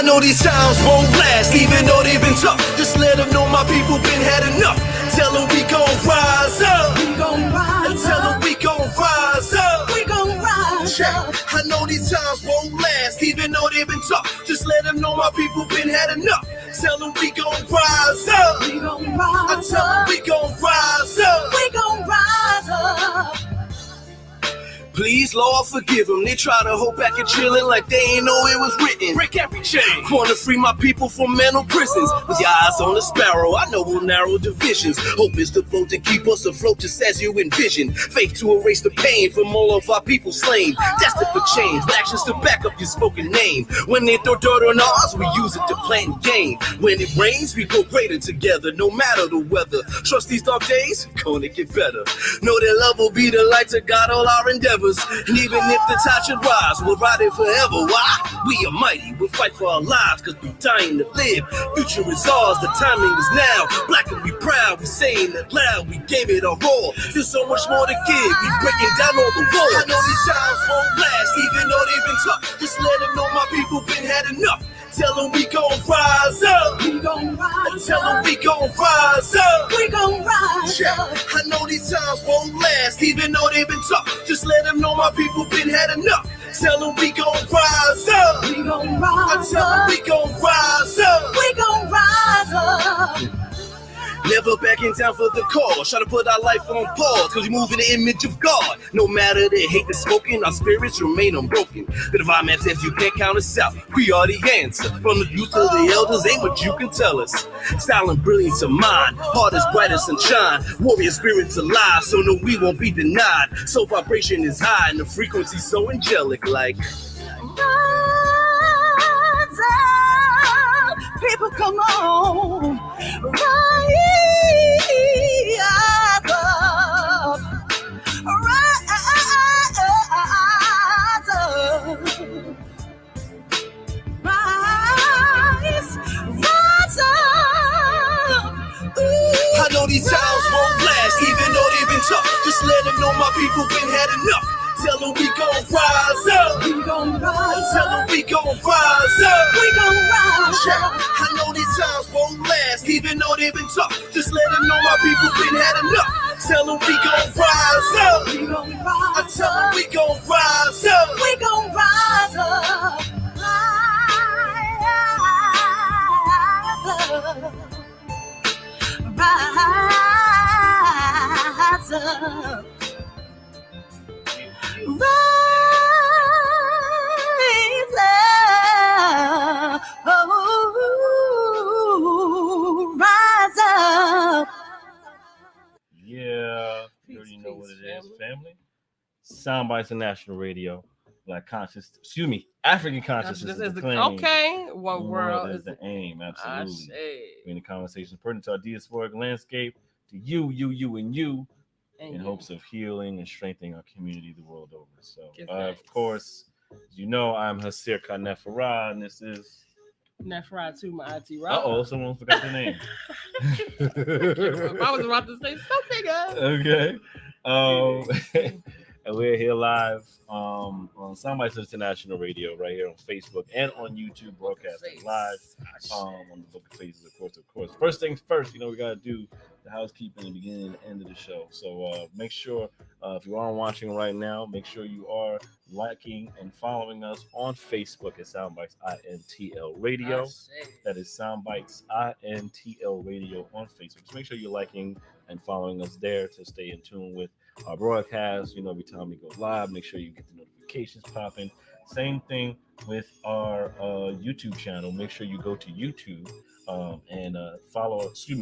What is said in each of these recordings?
know these times won't last, even though they've been tough. Just let them know my people been had enough. Tell them we gon' rise up. We gon' rise Tell them up. we gon' rise up. We gon' rise up. I know these times won't last, even though they've been tough. Just let them know my people been had enough. Tell them we gon' rise up. We gon' rise I tell them up. we gon' rise up. We gon' rise up. Please, Lord, forgive them. They try to hold back and chillin' like they ain't know it was written. Break every chain. Wanna free my people from mental prisons. With your eyes on the sparrow, I know we'll narrow divisions. Hope is the boat to keep us afloat just as you envision. Faith to erase the pain from all of our people slain. Destined for change, with actions to back up your spoken name. When they throw dirt on ours, we use it to plant gain. When it rains, we go greater together, no matter the weather. Trust these dark days, gonna get better. Know that love will be the light to guide all our endeavors. And even if the tide should rise, we'll ride it forever. Why? We are mighty, we'll fight for our lives, cause we're dying to live. Future is ours, the timing is now. Black and we proud, we saying it loud, we gave it a roar. There's so much more to give, we breaking down all the walls. I know these times won't last, even though they've been tough. Just let them know my people been had enough. Tell them we gon' rise up. We gon' rise Tell them up. we gon' rise up. We gon' rise up. I know these times won't last, even though they've been tough. Just let them know my people been had enough. Tell them we gon' rise up. We gon' rise Tell them up. we gon' rise up. We gon' rise up. Never backing down for the cause. Try to put our life on pause, cause we move in the image of God. No matter the hate that's spoken, our spirits remain unbroken. The divine man says you can't count us out. We are the answer. From the youth to the elders, ain't what you can tell us. Style and brilliance of mind, heart is bright as sunshine. Warrior spirits alive, so no, we won't be denied. So vibration is high and the frequency so angelic, like Rise up. People, come on. Rise up. Rise up. Rise up. I know these times won't last, even though they've been tough. Just let them know my people been had enough. Tell them we gon' rise up. We gon' rise Tell them up. we gon' rise up. We gon' rise up. I know these times won't last, even though they've been tough. Just let them know my people been had enough. Tell them we gon' rise up. We gon' I rise tell them up. we gon' rise up. We gon' rise up. Rise up. Rise up. Oh, rise up. Yeah, you already know what it is, family. Soundbytes International Radio, Black Conscious, African consciousness is the claim. Okay, one world is the aim, absolutely. In the conversations pertinent to our diasporic landscape, to you, and you, in hopes of healing and strengthening our community the world over. So, of course, as you know, I'm Hasir Khanefara, and this is Nefra to my auntie Rob. Someone forgot the name. I was about to say something else. Okay. And we're here live on Soundbytes International Radio, right here on Facebook and on YouTube, broadcasting live on the Book of Faces, of course. First things first, we got to do the housekeeping at the beginning and the end of the show. So make sure, if you aren't watching right now, make sure you are liking and following us on Facebook at Soundbytes INTL Radio. That is Soundbytes INTL Radio on Facebook. So make sure you're liking and following us there to stay in tune with our broadcast. Every time we go live, make sure you get the notifications popping. Same thing with our YouTube channel. Make sure you go to YouTube and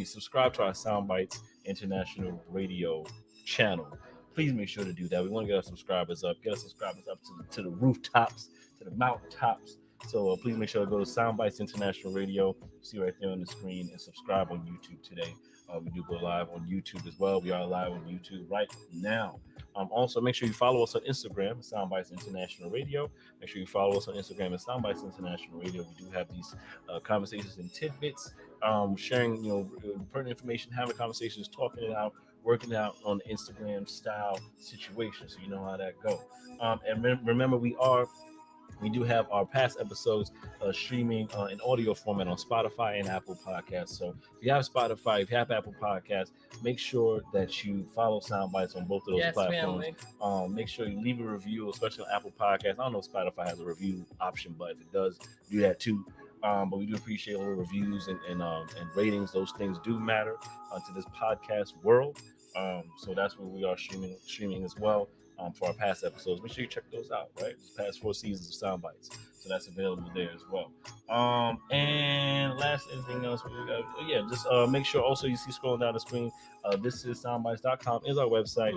subscribe to our Soundbytes International Radio channel. Please make sure to do that. We want to get our subscribers up. Get our subscribers up to the rooftops, to the mountaintops. So please make sure to go to Soundbytes International Radio. See right there on the screen, and subscribe on YouTube today. We do go live on YouTube as well. We are live on YouTube right now. Also, make sure you follow us on Instagram, Soundbytes International Radio. Make sure you follow us on Instagram at Soundbytes International Radio. We do have these conversations and tidbits, sharing pertinent information, having conversations, talking it out, working out on the Instagram style situation, so you know how that go. And remember, we are We do have our past episodes streaming in audio format on Spotify and Apple Podcasts. So if you have Spotify, if you have Apple Podcasts, make sure that you follow Soundbytes on both of those platforms. Make sure you leave a review, especially on Apple Podcasts. I don't know if Spotify has a review option, but if it does, do that too. But we do appreciate all the reviews and ratings. Those things do matter to this podcast world. So that's where we are streaming as well. For our past episodes, make sure you check those out. Right, the past 4 seasons of Soundbytes, so that's available there as well. And last, anything else we got? Just make sure also you see scrolling down the screen. This is soundbytes.com is our website.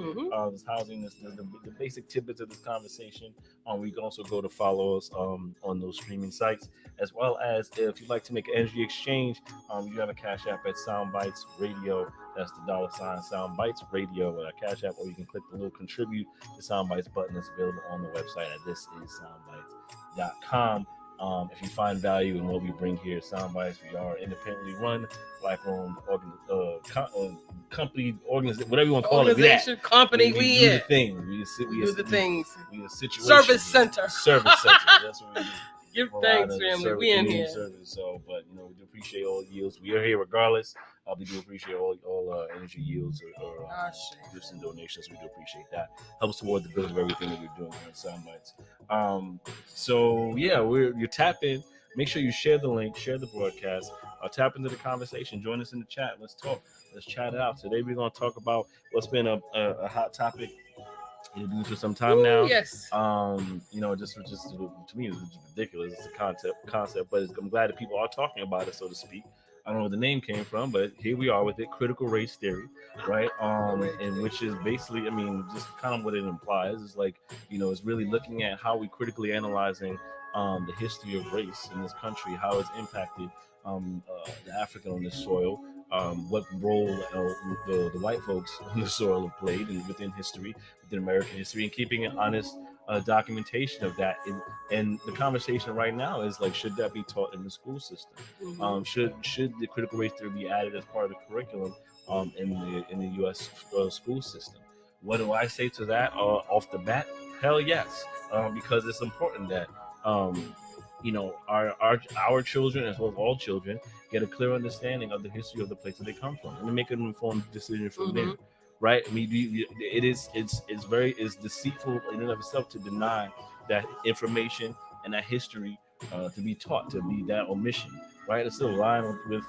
This housing the basic tidbits of this conversation. We can also go to follow us on those streaming sites, as well as if you'd like to make an energy exchange, you have a Cash App at Soundbytes Radio. That's the $ Soundbytes Radio with our Cash App, or you can click the little contribute to Soundbytes button that's available on the website at thisissoundbytes.com. If you find value in what we bring here at Soundbytes, we are independently run, black-owned company, organization, whatever you want to call organization, it. Company, we do the thing. We do the things. We a situation. Service center. That's what we do. Give thanks, family. We in here. Service. So, but we do appreciate all yields. We are here regardless. We do appreciate all energy yields or gifts and donations. We do appreciate that. Helps toward the build of everything that we're doing here at Soundbytes. You tap in. Make sure you share the link, share the broadcast, tap into the conversation. Join us in the chat. Let's talk. Let's chat it out. Today we're going to talk about what's been a hot topic for some time now. Yes. Just to me, it's ridiculous. It's a concept, but I'm glad that people are talking about it, so to speak. I don't know where the name came from, but here we are with it. Critical race theory, right? And which is basically, just kind of what it implies is like, it's really looking at how we critically analyzing the history of race in this country, how it's impacted the African on this soil, what role the white folks on the soil have played within history, within American history, and keeping an honest documentation of that. And the conversation right now is like, should that be taught in the school system? Should the critical race theory be added as part of the curriculum in the U.S. School system? What do I say to that off the bat? Hell yes, because it's important that our children, as well as all children, get a clear understanding of the history of the place that they come from, and to make an informed decision from there. Right? It's deceitful in and of itself to deny that information and that history to be taught, to be that omission. Right? It's still lying with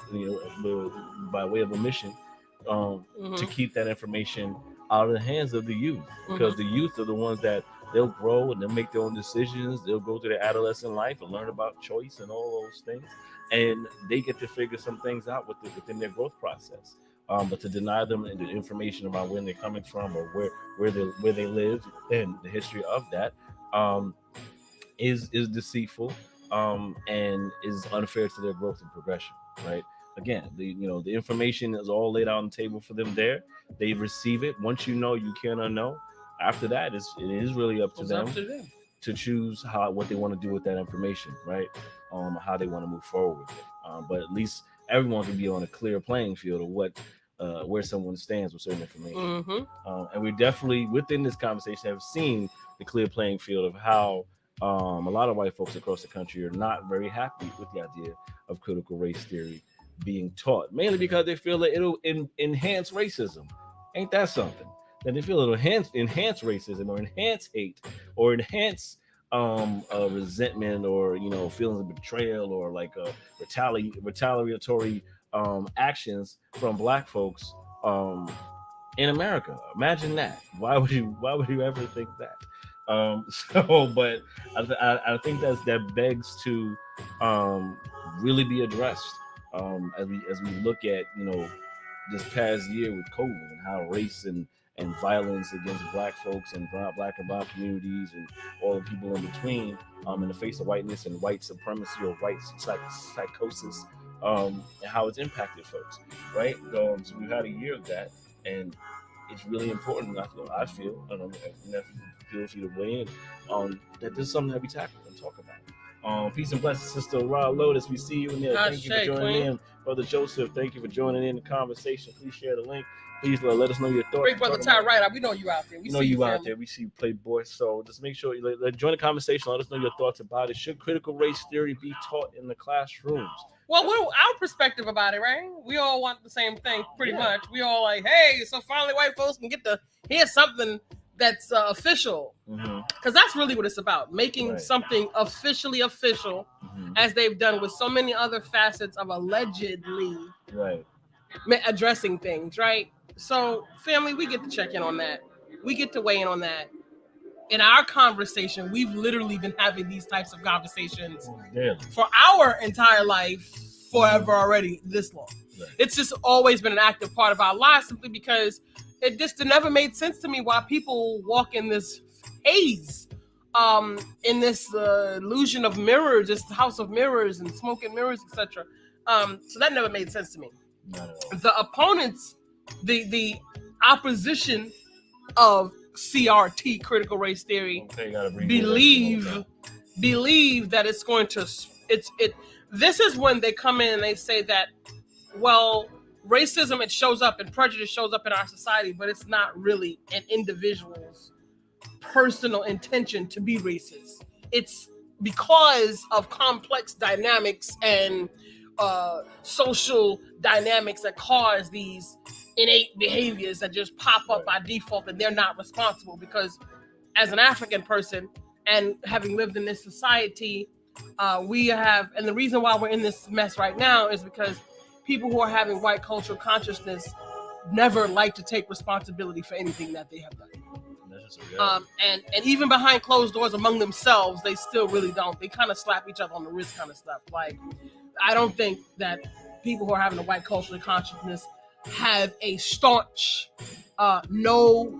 by way of omission to keep that information out of the hands of the youth, because the youth are the ones that they'll grow and they'll make their own decisions. They'll go through their adolescent life and learn about choice and all those things, and they get to figure some things out within their growth process. But to deny them the information about where they're coming from or where they live and the history of that is deceitful and is unfair to their growth and progression. Right? Again, the information is all laid out on the table for them there. They receive it. Once you know, you can unknow. After that, it is really up to them to choose what they want to do with that information, right? How they want to move forward with it. But at least everyone can be on a clear playing field of where someone stands with certain information. And we definitely, within this conversation, have seen the clear playing field of how a lot of white folks across the country are not very happy with the idea of critical race theory being taught, mainly because they feel that it'll enhance racism. Ain't that something? That they feel it'll enhance racism or enhance hate or enhance resentment or feelings of betrayal or like retaliatory actions from Black folks in America. Imagine that. Why would you ever think that? But I think that begs to really be addressed as we look at this past year with COVID and how race and violence against Black folks and Black and Brown communities and all the people in between in the face of whiteness and white supremacy or white psychosis and how it's impacted folks, right? So we've had a year of that, and it's really important. I feel, and I feel free to weigh in, that this is something that we tackle and talk about. Peace and blessings, Sister Raw Lotus. We see you in there. Thank you for joining in. Brother Joseph, thank you for joining in the conversation. Please share the link. Please let us know your thoughts. Great brother Ty Ryder, we know you out there. We know you out there. We see you play boy. So just make sure you join the conversation. Let us know your thoughts about it. Should critical race theory be taught in the classrooms? Well, what our perspective about it, right? We all want the same thing, pretty much. We all like, hey, so finally white folks can get to hear something that's official. Because that's really what it's about. Making something officially official, as they've done with so many other facets of allegedly addressing things, right? So, family, we get to check in on that. We get to weigh in on that. In our conversation, we've literally been having these types of conversations for our entire life, forever already, this long. It's just always been an active part of our lives, simply because it just never made sense to me why people walk in this haze, in this illusion of mirrors, this house of mirrors and smoke and mirrors, etc. So that never made sense to me. The opponents, the opposition of CRT, critical race theory, believe that it's going to this is when they come in and they say that, well, racism, it shows up and prejudice shows up in our society, but it's not really an individual's personal intention to be racist. It's because of complex dynamics and social dynamics that cause these innate behaviors that just pop up by default, and they're not responsible. Because as an African person and having lived in this society, we have, and the reason why we're in this mess right now is because people who are having white cultural consciousness never like to take responsibility for anything that they have done. And even behind closed doors among themselves, they still really don't. They kind of slap each other on the wrist kind of stuff. Like, I don't think that people who are having a white cultural consciousness have a staunch, no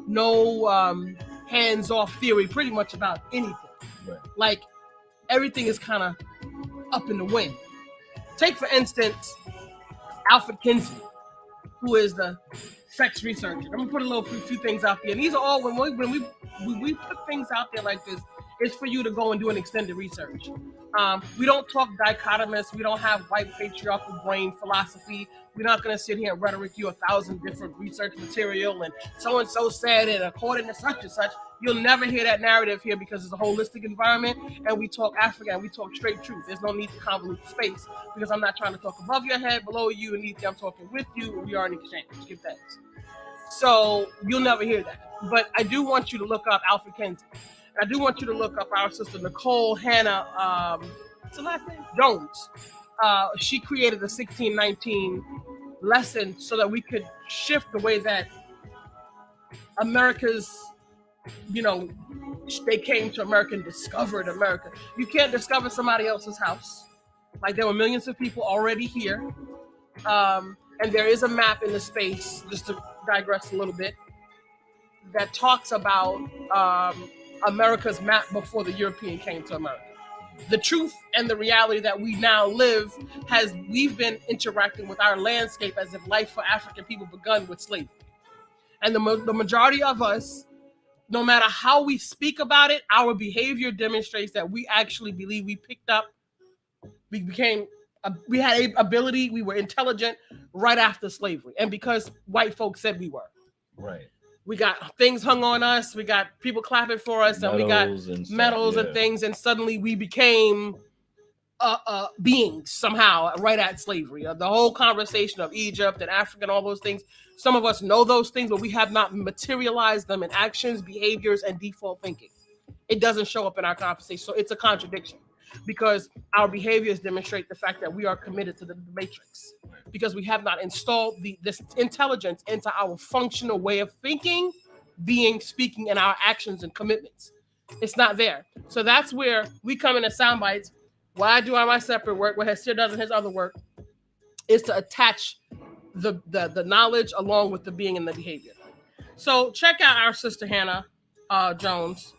hands-off theory pretty much about anything. Like, everything is kind of up in the wind. Take, for instance, Alfred Kinsey, who is the sex researcher. I'm gonna put a few things out there. And these are all, when we put things out there like this, it's for you to go and do an extended research. We don't talk dichotomous. We don't have white patriarchal brain philosophy. We're not going to sit here and rhetoric you 1,000 different research material and so said it according to such and such. You'll never hear that narrative here because it's a holistic environment and we talk Africa and we talk straight truth. There's no need to convolute the space because I'm not trying to talk above your head, below you, and I'm talking with you, and we are in exchange. Give thanks. So you'll never hear that. But I do want you to look up Alfred Kinsey. I do want you to look up our sister Nicole Hannah, what's her last name? Jones. She created the 1619 lesson so that we could shift the way that America's, they came to America and discovered America. You can't discover somebody else's house. Like, there were millions of people already here. And there is a map in the space, just to digress a little bit, that talks about America's map before the European came to America. The truth and the reality that we now live we've been interacting with our landscape as if life for African people begun with slavery. And the majority of us, no matter how we speak about it, our behavior demonstrates that we actually believe we picked up, we had ability, we were intelligent right after slavery. And because white folks said we were. Right. We got things hung on us. We got people clapping for us, and we got medals and things. And suddenly we became beings somehow right at slavery. The whole conversation of Egypt and Africa and all those things. Some of us know those things, but we have not materialized them in actions, behaviors, and default thinking. It doesn't show up in our conversation. So it's a contradiction because our behaviors demonstrate the fact that we are committed to the matrix. Because we have not installed this intelligence into our functional way of thinking, being, speaking, and our actions and commitments. It's not there. So that's where we come into Soundbytes. What I do on my separate work, what Hestia does in his other work, is to attach the knowledge along with the being and the behavior. So check out our sister Hannah Jones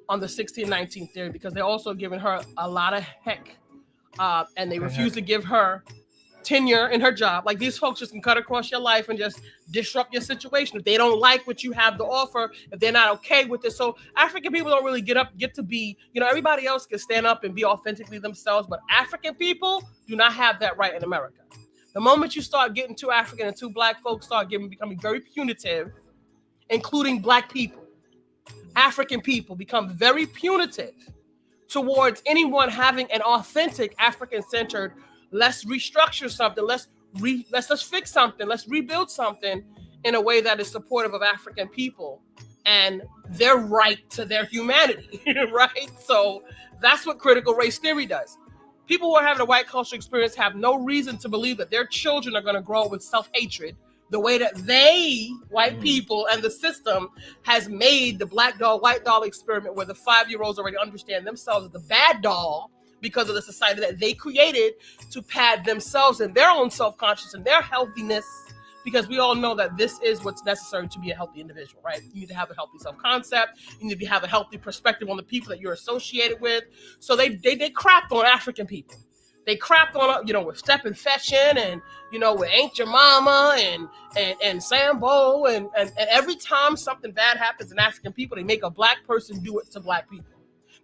on the 1619 theory, because they're also giving her a lot of heck, and they refuse to give her tenure in her job. Like these folks just can cut across your life and just disrupt your situation. If they don't like what you have to offer, if they're not okay with it. So African people don't really get to be, everybody else can stand up and be authentically themselves, but African people do not have that right in America. The moment you start getting too African and too black folks start becoming very punitive, including black people, African people become very punitive towards anyone having an authentic African-centered, let's restructure something, let's fix something, let's rebuild something in a way that is supportive of African people and their right to their humanity, right? So that's what critical race theory does. People who are having a white culture experience have no reason to believe that their children are going to grow up with self-hatred the way that they, white people, and the system has made the black doll, white doll experiment where the 5-year-olds already understand themselves as the bad doll because of the society that they created to pad themselves and their own self-conscious and their healthiness, because we all know that this is what's necessary to be a healthy individual, right? You need to have a healthy self-concept. You need to have a healthy perspective on the people that you're associated with. So they crapped on African people. They crapped on, with Step and Fetchin' and, with Ain't Your Mama and Sambo. And every time something bad happens in African people, they make a black person do it to black people.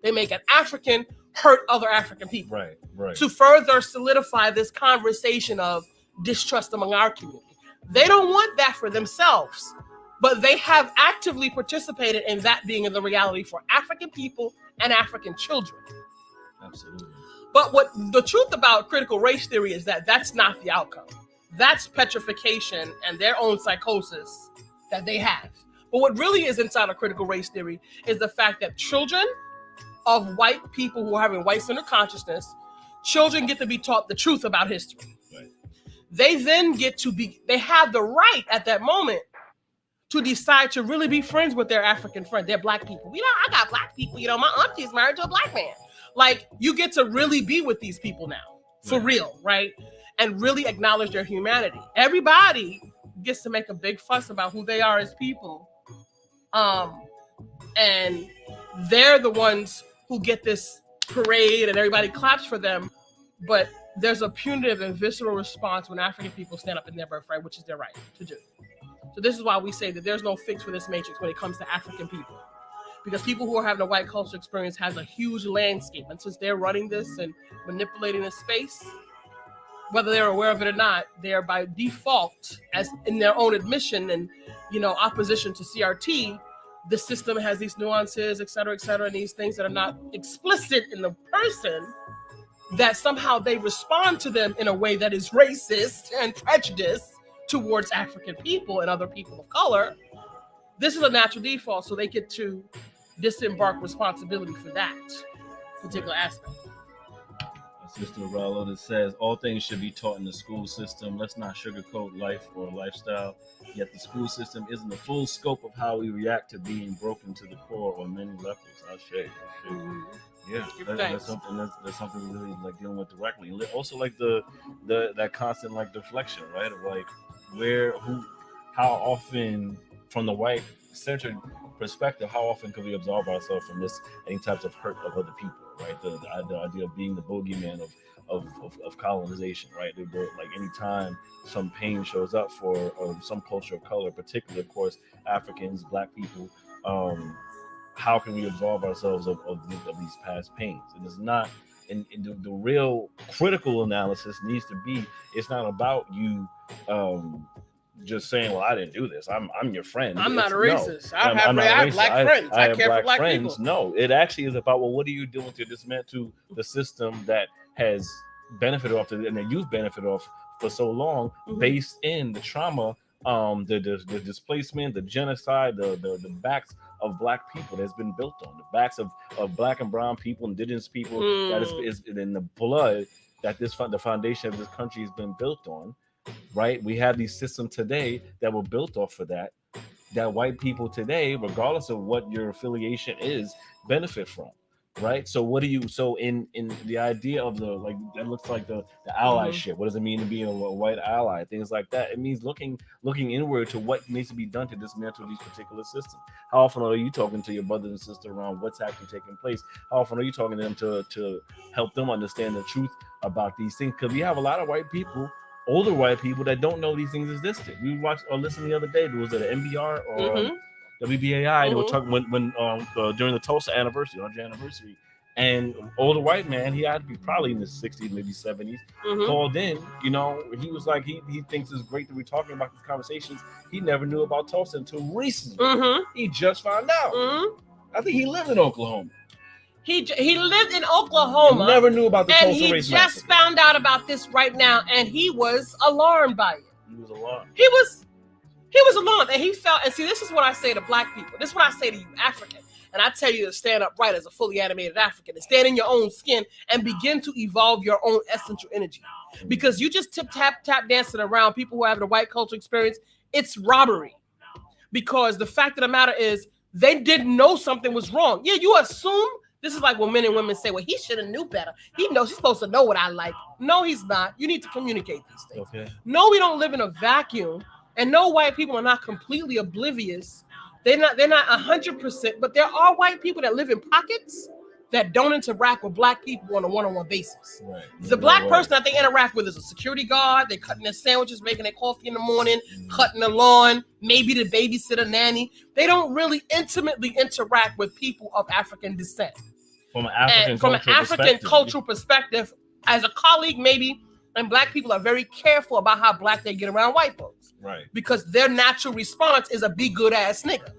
They make an African hurt other African people. Right. To further solidify this conversation of distrust among our community. They don't want that for themselves, but they have actively participated in that being the reality for African people and African children. Absolutely. But what the truth about critical race theory is that that's not the outcome. That's petrification and their own psychosis that they have. But what really is inside of critical race theory is the fact that children of white people who are having white-centered consciousness, children get to be taught the truth about history. Right. They then they have the right at that moment to decide to really be friends with their African friends, their black people. I got black people, my auntie's married to a black man. Like, you get to really be with these people now, for real, right? And really acknowledge their humanity. Everybody gets to make a big fuss about who they are as people. And they're the ones who get this parade and everybody claps for them. But there's a punitive and visceral response when African people stand up in their birthright, which is their right to do. So this is why we say that there's no fix for this matrix when it comes to African people. Because people who are having a white culture experience has a huge landscape. And since they're running this and manipulating this space, whether they're aware of it or not, they are by default, as in their own admission and, opposition to CRT, the system has these nuances, et cetera, and these things that are not explicit in the person, that somehow they respond to them in a way that is racist and prejudiced towards African people and other people of color. This is a natural default, so they get to disembark responsibility for that particular aspect. Sister Rallo that says all things should be taught in the school system. Let's not sugarcoat life or lifestyle. Yet the school system isn't the full scope of how we react to being broken to the core on many levels. I'll share. Yeah, that's something we really like dealing with directly. And also like that constant like deflection, right? Of like how often from the white centered perspective, how often can we absolve ourselves from any types of hurt of other people, right? The idea of being the bogeyman of colonization, right? Like anytime some pain shows up for some culture of color, particularly, of course, Africans, black people, how can we absolve ourselves of these past pains? And it's not, and the real critical analysis needs to be, it's not about you just saying, well, I didn't do this. I'm your friend. I'm not a racist. No, I have black friends. I care for black people. No, it actually is about, well, what are you doing to dismantle the system that has benefited off and that you've benefited off for so long, based in the trauma, the displacement, the genocide, the backs of black people that's been built on, the backs of black and brown people, indigenous people, that is in the blood that the foundation of this country has been built on. Right, we have these systems today that were built off of that white people today, regardless of what your affiliation is, benefit from. Right. So in the idea of that looks like the allyship. What does it mean to be a white ally? Things like that. It means looking inward to what needs to be done to dismantle these particular systems. How often are you talking to your brothers and sisters around what's actually taking place? How often are you talking to them to help them understand the truth about these things? Because we have a lot of white people older white people that don't know these things existed. We watched or listened the other day. Was it an NBR or WBAI? They were talking when during the Tulsa anniversary, 100th anniversary, and older white man, he had to be probably in his 60s, maybe 70s, called in. You know, he was like, he thinks it's great that we're talking about these conversations. He never knew about Tulsa until recently. He just found out. I think he lived in Oklahoma. He lived in Oklahoma. I never knew about the Tulsa race. And he just found out about this right now, and he was alarmed by it. He was alarmed. He was alarmed, and he felt. And see, this is what I say to Black people. This is what I say to you, African. And I tell you to stand upright as a fully animated African and stand in your own skin and begin to evolve your own essential energy. Because you just tap dancing around people who have the white culture experience, it's robbery. Because the fact of the matter is, they didn't know something was wrong. Yeah, you assume. This is like when men and women say, well, he should have knew better. He knows he's supposed to know what I like. No, he's not. You need to communicate these things. Okay. No, we don't live in a vacuum. And no, white people are not completely oblivious. They're not 100%, but there are white people that live in pockets that don't interact with Black people on a one-on-one basis. Right. The Black person that they interact with is a security guard. They're cutting their sandwiches, making their coffee in the morning, cutting the lawn, maybe the babysitter nanny. They don't really intimately interact with people of African descent. From an African cultural perspective, as a colleague, maybe, and Black people are very careful about how Black they get around white folks. Right. Because their natural response is a be good ass nigga.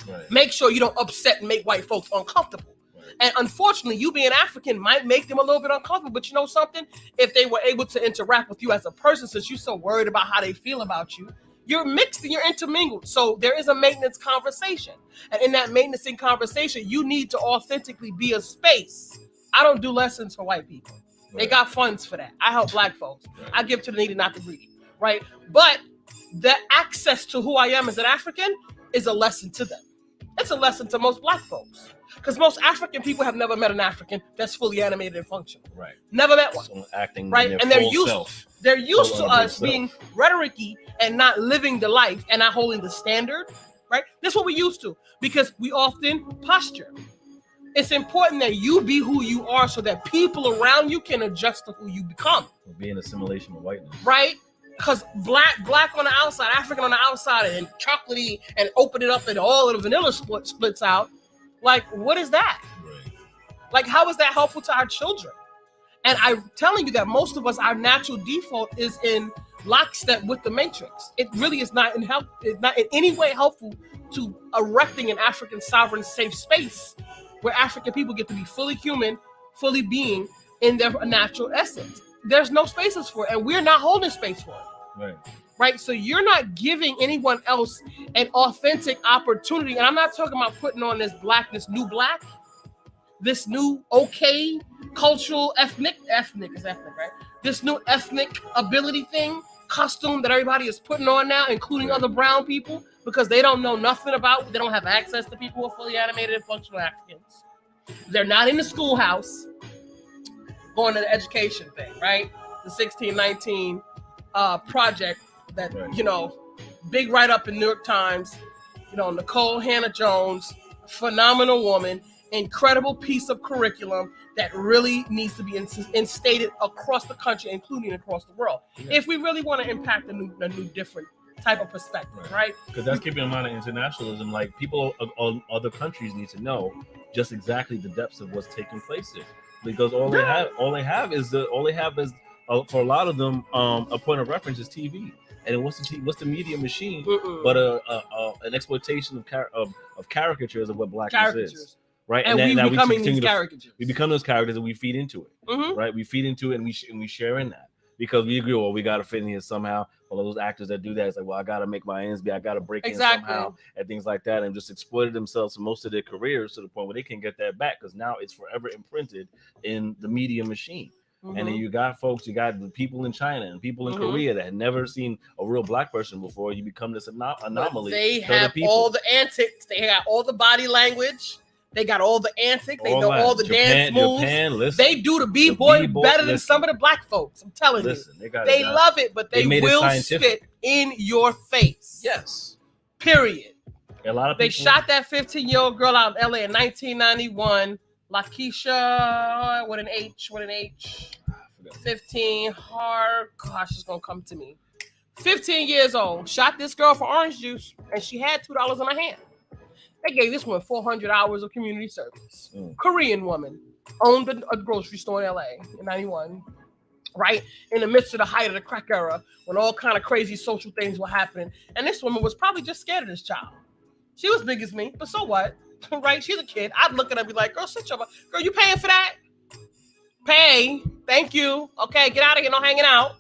Right. Make sure you don't upset and make white folks uncomfortable. Right. And unfortunately, you being African might make them a little bit uncomfortable. But you know something? If they were able to interact with you as a person, since you're so worried about how they feel about you, you're mixed and you're intermingled. So there is a maintenance conversation. And in that maintenance conversation, you need to authentically be a space. I don't do lessons for white people. Right. They got funds for that. I help Black folks. Right. I give to the needy, not the greedy. Right? But the access to who I am as an African is a lesson to them. It's a lesson to most Black folks. Because most African people have never met an African that's fully animated and functional. Right. Never met one. So acting right. And they're used to us being rhetoric-y and not living the life and not holding the standard. Right? That's what we're used to. Because we often posture. It's important that you be who you are so that people around you can adjust to who you become. Be an assimilation of whiteness. Right? Because black on the outside, African on the outside, and chocolatey, and open it up and all of the vanilla splits out. Like, what is that? Right. Like, how is that helpful to our children? And I'm telling you that most of us, our natural default is in lockstep with the matrix. It really is not it's not in any way helpful to erecting an African sovereign safe space where African people get to be fully human, fully being in their natural essence. There's no spaces for it, and we're not holding space for it. Right. Right. So you're not giving anyone else an authentic opportunity. And I'm not talking about putting on this new black, this new okay cultural ethnic is ethnic, right? This new ethnic ability thing, costume that everybody is putting on now, including other brown people, because they don't know nothing about, they don't have access to people who are fully animated and functional Africans. They're not in the schoolhouse going to the education thing, right? The 1619 project that, you know, big write-up in New York Times, you know, Nicole Hannah-Jones, phenomenal woman, incredible piece of curriculum that really needs to be instated across the country, including across the world, if we really want to impact a new different type of perspective, right? Because that's keeping in mind of internationalism. Like, people of other countries need to know just exactly the depths of what's taking place there, because all they have is for a lot of them, a point of reference is TV. And what's the media machine but an exploitation of caricatures of what blackness is, right? And we becoming these caricatures. We become those characters and we feed into it, right? We feed into it and we share in that because we agree. Well, we got to fit in here somehow. All those actors that do that, it's like, well, I got to make my ends meet. I got to break in somehow and things like that, and just exploited themselves for most of their careers to the point where they can't get that back because now it's forever imprinted in the media machine. And then you got the people in China and people in Korea that had never seen a real black person before. You become this anomaly. But they have all the antics. They got all the body language. They got all the antics. They know all the dance moves. They do the b-boy better than some of the black folks. I'm telling you. They love it, but they will spit in your face. Yes. Period. A lot of people, they shot that 15-year-old girl out in LA in 1991. Lakeisha, what an H. forgot. 15, hard. Gosh, it's gonna come to me. 15 years old, shot this girl for orange juice, and she had $2 in her hand. They gave this woman 400 hours of community service. Korean woman, owned a grocery store in LA in 91, right? In the midst of the height of the crack era, when all kind of crazy social things were happening. And this woman was probably just scared of this child. She was big as me, but so what? Right? She's a kid. I'd look at her and be like, girl, sit your butt. Girl, you paying for that? Pay. Thank you. Okay, get out of here, no hanging out.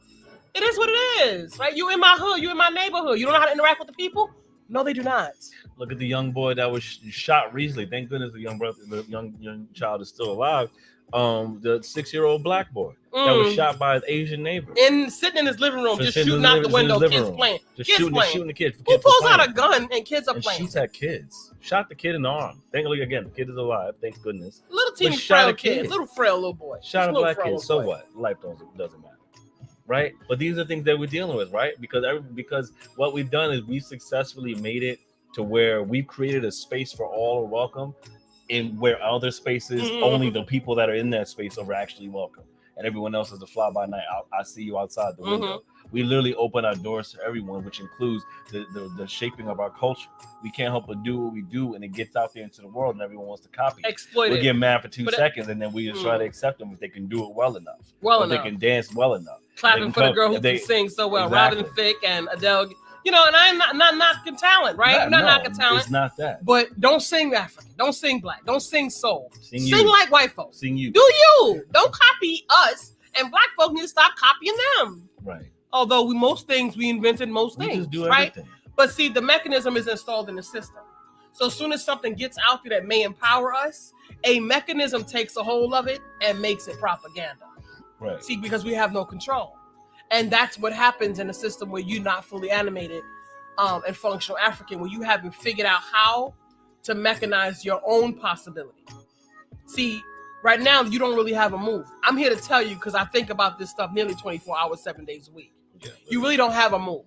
It is what it is, right? You in my hood, you in my neighborhood. You don't know how to interact with the people? No, they do not. Look at the young boy that was shot recently. Thank goodness the young child is still alive. The 6-year-old black boy that was shot by his Asian neighbor. Sitting in his living room, just shooting out the window, kids playing. Shooting the kids. Who pulls out a gun and kids are playing? Shoots at kids. Shot the kid in the arm. Thankfully, again, the kid is alive. Thank goodness. Little teeny frail kid. Little frail little boy. Shot a black kid. So what? Life doesn't matter. Right? But these are things that we're dealing with, right? Because what we've done is we successfully made it to where we've created a space for all are welcome, in where other spaces only the people that are in that space are actually welcome, and everyone else is the fly by night. I see you outside the window. We literally open our doors to everyone, which includes the shaping of our culture. We can't help but do what we do, and it gets out there into the world, and everyone wants to copy it. Exploit it. We get mad for 2 seconds, and then we just try to accept them if they can do it well enough. They can dance well enough. Clapping for the girl who can sing so well. Exactly. Robin Thicke and Adele. You know, and I'm not knocking talent, right? Not knocking talent. It's not that. But don't sing African. Don't sing black. Don't sing soul. Sing like white folks. Sing you. Do you. Don't copy us. And black folk need to stop copying them. Right. Although we invented most things, just do right? Everything. But see, the mechanism is installed in the system. So as soon as something gets out there that may empower us, a mechanism takes a hold of it and makes it propaganda. Right. See, because we have no control. And that's what happens in a system where you're not fully animated and functional African, where you haven't figured out how to mechanize your own possibility. See, right now, you don't really have a move. I'm here to tell you, because I think about this stuff nearly 24 hours, 7 days a week. Yeah, you really don't have a move.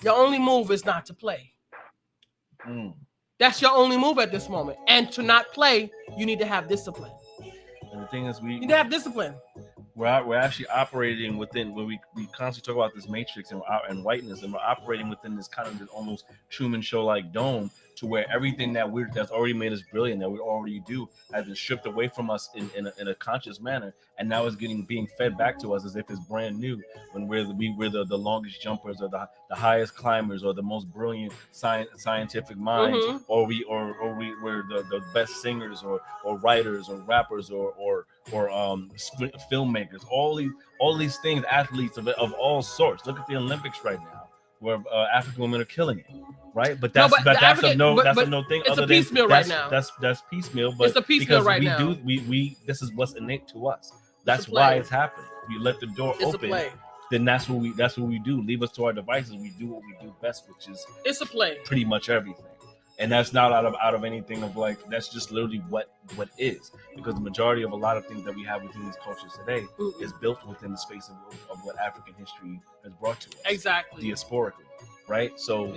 Your only move is not to play. That's your only move at this moment. And to not play, you need to have discipline. And the thing is, we need to have discipline. We're actually operating within, when we constantly talk about this matrix and whiteness, and we're operating within this kind of this almost Truman Show like dome, to where everything that's already made us brilliant, that we already do, has been stripped away from us in a conscious manner, and now it's being fed back to us as if it's brand new, when we're the longest jumpers, or the highest climbers, or the most brilliant scientific minds, or we're the best singers, or writers, or rappers, or filmmakers, all these things, athletes of all sorts. Look at the Olympics right now, where African women are killing it, right? But that's a no thing. It's a piecemeal right now. That's piecemeal. But it's a piecemeal right now. We this is what's innate to us. That's why it's happening. We let the door open. Then that's what we do. Leave us to our devices. We do what we do best, which is it's a play. Pretty much everything. And that's not out of anything of like, that's just literally what is, because the majority of a lot of things that we have within these cultures today is built within the space of what African history has brought to us. Exactly. Diasporically, right? So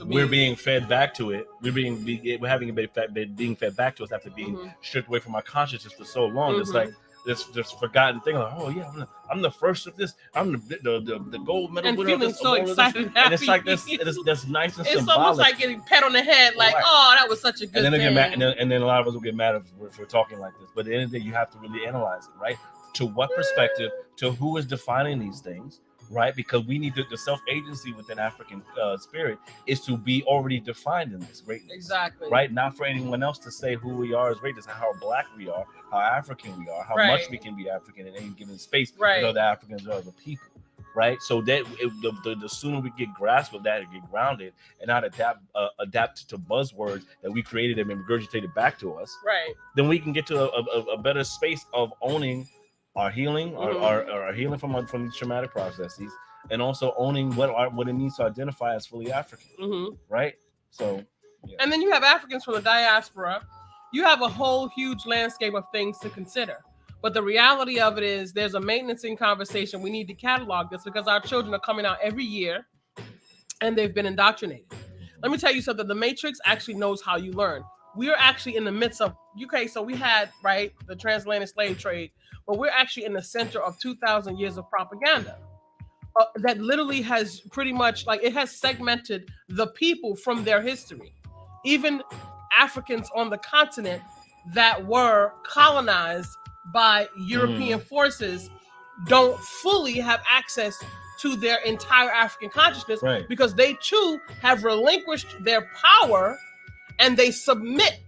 we're being fed back to it. We're being fed back to us after being stripped away from our consciousness for so long. It's like this forgotten thing, like, oh yeah, I'm the first of this. I'm the gold medal winner. And feeling so excited, and it's like that's nice and symbolic. It's almost like getting pat on the head, like, oh, that was such a good thing. And then a lot of us will get mad if we're talking like this. But at the end of the day, you have to really analyze it, right? To what perspective? To who is defining these things? Right, because we need the self-agency within African spirit is to be already defined in this greatness. Exactly. Right, not for anyone else to say who we are as greatness, how black we are, how African we are, how much we can be African in any given space. Right. The Africans are the people. Right, so that the sooner we get grasp of that and get grounded and not adapt to buzzwords that we created and regurgitated back to us. Right. Then we can get to a better space of owning our healing, our healing from these traumatic processes, and also owning what it means to identify as fully African, right? So, yeah. And then you have Africans from the diaspora. You have a whole huge landscape of things to consider. But the reality of it is, there's a maintenancing conversation. We need to catalog this because our children are coming out every year, and they've been indoctrinated. Let me tell you something. The Matrix actually knows how you learn. we're actually in the midst of, okay, so we had, right, the transatlantic slave trade, but we're actually in the center of 2,000 years of propaganda that literally has pretty much, like, it has segmented the people from their history. Even Africans on the continent that were colonized by European forces don't fully have access to their entire African consciousness, because they too have relinquished their power and they submit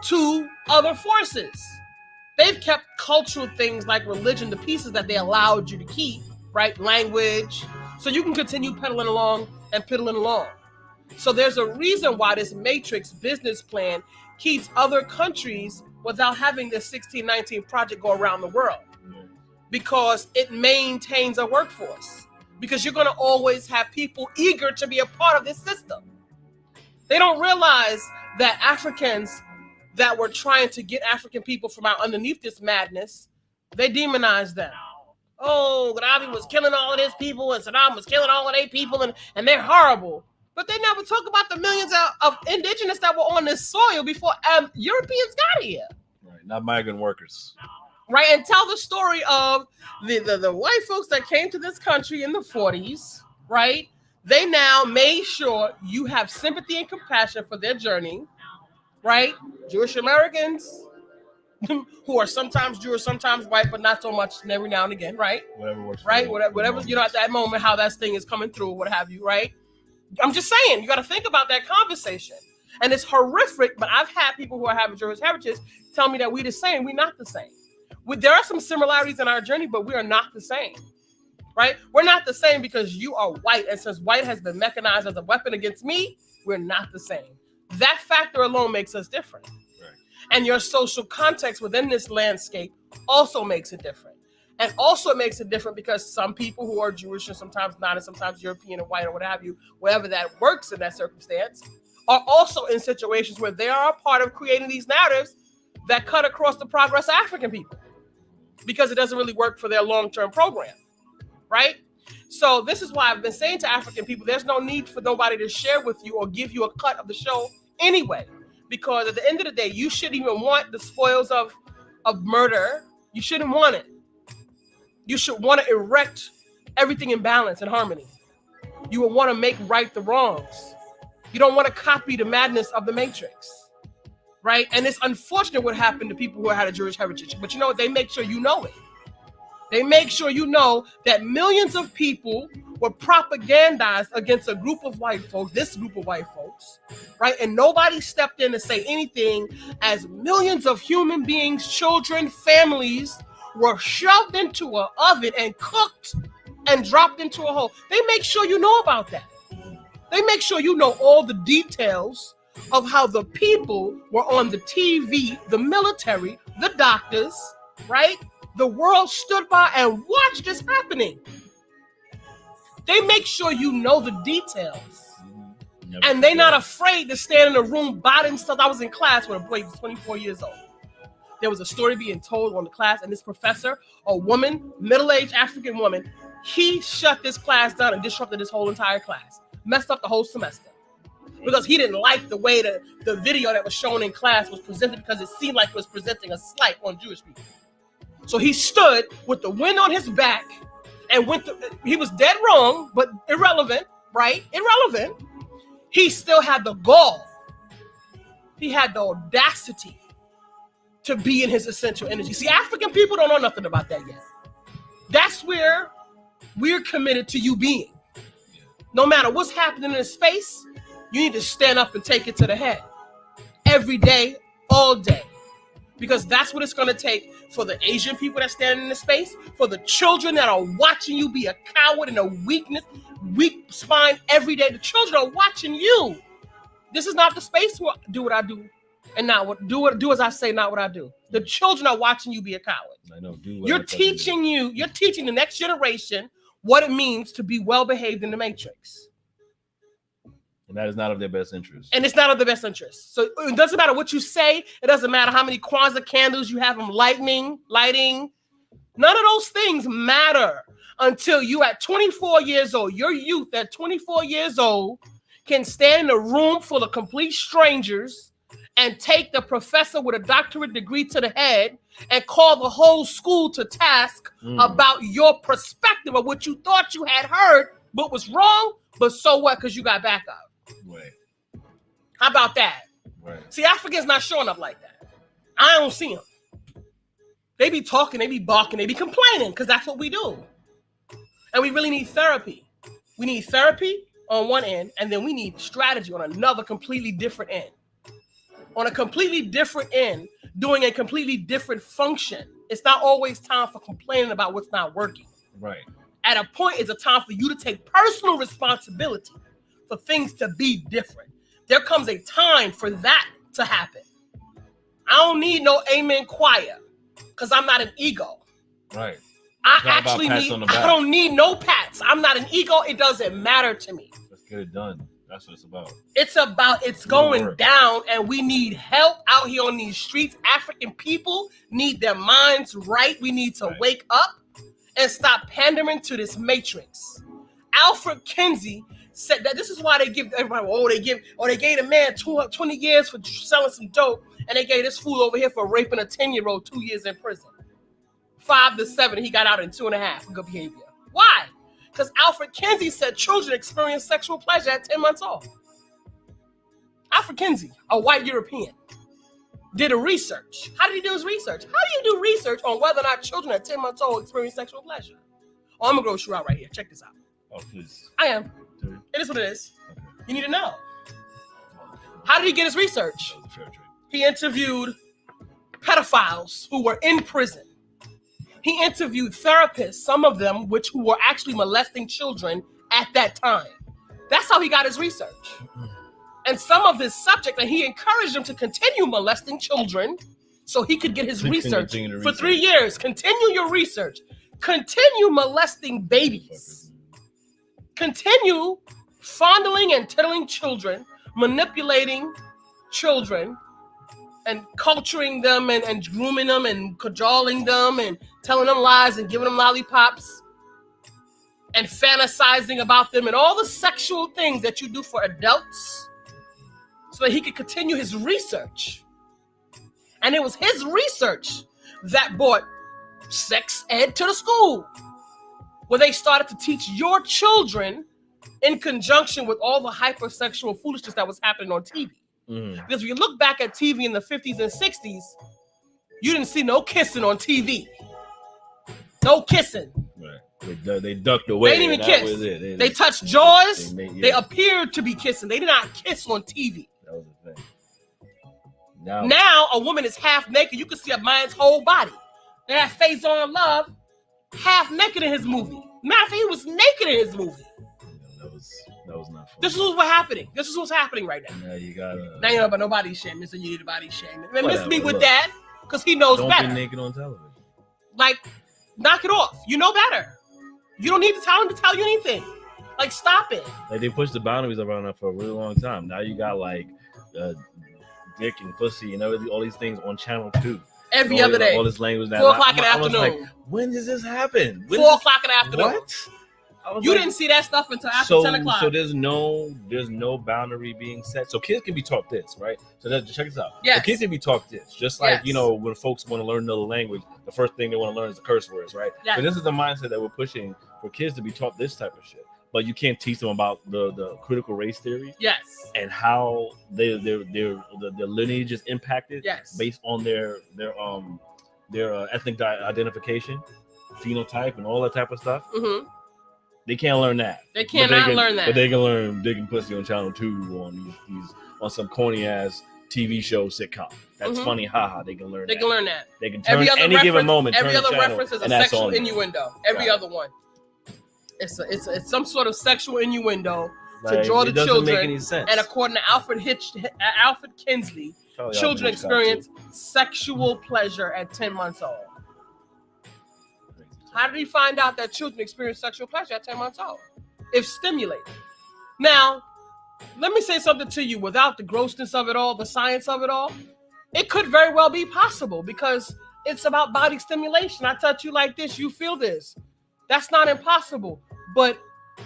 to other forces. They've kept cultural things like religion, the pieces that they allowed you to keep, right? Language, so you can continue pedaling along and piddling along. So there's a reason why this matrix business plan keeps other countries without having this 1619 project go around the world, because it maintains a workforce, because you're going to always have people eager to be a part of this system. They don't realize that Africans that were trying to get African people from out underneath this madness, they demonized them. Oh, Gaddafi was killing all of his people and Saddam was killing all of their people and they're horrible. But they never talk about the millions of indigenous that were on this soil before Europeans got here. Right, not migrant workers. Right, and tell the story of the white folks that came to this country in the 40s, right? They now made sure you have sympathy and compassion for their journey, right? Jewish Americans who are sometimes Jewish, sometimes white, but not so much every now and again, right? Whatever works. Right, whatever, you know, at that moment, how that thing is coming through, what have you, right? I'm just saying, you got to think about that conversation. And it's horrific, but I've had people who are having Jewish heritage tell me that we're the same. We're not the same. There are some similarities in our journey, but we are not the same, right? We're not the same because you are white. And since white has been mechanized as a weapon against me, we're not the same. That factor alone makes us different. Right. And your social context within this landscape also makes it different. And also it makes it different because some people who are Jewish and sometimes not, and sometimes European or white or what have you, whatever that works in that circumstance, are also in situations where they are a part of creating these narratives that cut across the progress of African people, because it doesn't really work for their long-term program, right? So this is why I've been saying to African people, there's no need for nobody to share with you or give you a cut of the show anyway, because at the end of the day, you shouldn't even want the spoils of murder. You shouldn't want it. You should want to erect everything in balance and harmony. You will want to make right the wrongs. You don't want to copy the madness of the Matrix. Right? And it's unfortunate what happened to people who had a Jewish heritage. But you know what? They make sure you know it. They make sure you know that millions of people were propagandized against a group of white folks, this group of white folks, right? And nobody stepped in to say anything, as millions of human beings, children, families were shoved into an oven and cooked and dropped into a hole. They make sure you know about that. They make sure you know all the details of how the people were on the TV, the military, the doctors, right? The world stood by and watched this happening. They make sure you know the details. And they're not afraid to stand in a room by themselves. I was in class when a boy was 24 years old. There was a story being told on the class, and this professor, a woman, middle-aged African woman, he shut this class down and disrupted this whole entire class. Messed up the whole semester. Because he didn't like the way the video that was shown in class was presented, because it seemed like it was presenting a slight on Jewish people. So he stood with the wind on his back and he was dead wrong, but irrelevant, right? Irrelevant. He still had the gall. He had the audacity to be in his essential energy. See, African people don't know nothing about that yet. That's where we're committed to you being. No matter what's happening in space, you need to stand up and take it to the head. Every day, all day. Because that's what it's going to take for the Asian people that stand in the space, for the children that are watching you be a coward and a weak spine every day. The children are watching you. This is not the space where do what I do and not what do as I say, not what I do. The children are watching you be a coward. I know. You're teaching the next generation what it means to be well behaved in the Matrix. And that is not of their best interest. And it's not of the best interest. So it doesn't matter what you say. It doesn't matter how many Kwanzaa candles you have them lighting. None of those things matter until you at 24 years old, your youth at 24 years old can stand in a room full of complete strangers and take the professor with a doctorate degree to the head and call the whole school to task about your perspective of what you thought you had heard, but was wrong. But so what? Because you got backup. Right. How about that? Right. See, Africans not showing up like that. I don't see them. They be talking, they be barking, they be complaining, because that's what we do. And we really need therapy. We need therapy on one end, and then we need strategy on another completely different end. On a completely different end, doing a completely different function. It's not always time for complaining about what's not working. Right. At a point, it's a time for you to take personal responsibility for things to be different. There comes a time for that to happen. I don't need no amen choir because I'm not an ego. Right. I don't need no pats. I'm not an ego. It doesn't matter to me. Let's get it done. That's what it's about. It's going down, and we need help out here on these streets. African people need their minds right. We need to wake up and stop pandering to this matrix. Alfred Kinsey said that this is why they give everybody, they gave a man 20 years for selling some dope, and they gave this fool over here for raping a 10-year-old 2 years in prison. 5 to 7, he got out in 2.5 for good behavior. Why? Because Alfred Kinsey said children experience sexual pleasure at 10 months old. Alfred Kinsey, a white European, did a research. How did he do his research? How do you do research on whether or not children at 10 months old experience sexual pleasure? Oh, I'm going to go shoot out right here. Check this out. Oh, please. I am. It is what it is. Okay. You need to know. How did he get his research? He interviewed pedophiles who were in prison. He interviewed therapists, some of them who were actually molesting children at that time. That's how he got his research. And some of his subjects, and he encouraged them to continue molesting children so he could get his research for 3 years. Continue your research. Continue molesting babies. Continue fondling and tittling children, manipulating children, and culturing them and grooming them and cajoling them and telling them lies and giving them lollipops and fantasizing about them and all the sexual things that you do for adults so that he could continue his research. And it was his research that brought sex ed to the school, where they started to teach your children in conjunction with all the hypersexual foolishness that was happening on TV. Because if you look back at TV in the 50s and 60s, you didn't see no kissing on TV. No kissing. Right. They ducked away. They didn't even kiss. They touched jaws. They appeared to be kissing. They did not kiss on TV. That was the thing. Now a woman is half naked. You can see a man's whole body. They have Face on Love half naked in his movie. Matter of fact, he was naked in his movie. That was not fun. This is what's happening. This is what's happening right now. Now you gotta. Now you know about nobody shaming, so you need a body shaming. And miss me with that, because he knows better. Don't be naked on television. Like, knock it off. You know better. You don't need to tell him to tell you anything. Like, stop it. Like, they pushed the boundaries around that for a really long time. Now you got like dick and pussy and everything, all these things on channel 2. Every other day. All this language now. 4 o'clock in the afternoon. Like, when does this happen? 4 o'clock in the afternoon. What? You didn't see that stuff until after 10 o'clock. So there's no boundary being set. So kids can be taught this, right? So check this out. Yes. So kids can be taught this. Just like, when folks want to learn another language, the first thing they want to learn is the curse words, right? Yes. So this is the mindset that we're pushing for kids to be taught this type of shit. But you can't teach them about the critical race theory. Yes. And how their lineage is impacted based on their ethnic identification, phenotype, and all that type of stuff. Mm-hmm. They can't learn that. They cannot learn that. But they can learn dick and pussy on channel 2 on these on some corny ass TV show sitcom. That's funny, haha. They can learn. They can learn that. They can turn any given moment. Every other reference is a sexual innuendo. Every other one. It's some sort of sexual innuendo to draw the children. Make any sense. And according to Alfred Kinsley, children experience sexual pleasure at 10 months old. How did he find out that children experience sexual pleasure at 10 months old? If stimulated. Now, let me say something to you. Without the grossness of it all, the science of it all, it could very well be possible because it's about body stimulation. I touch you like this, you feel this. That's not impossible. But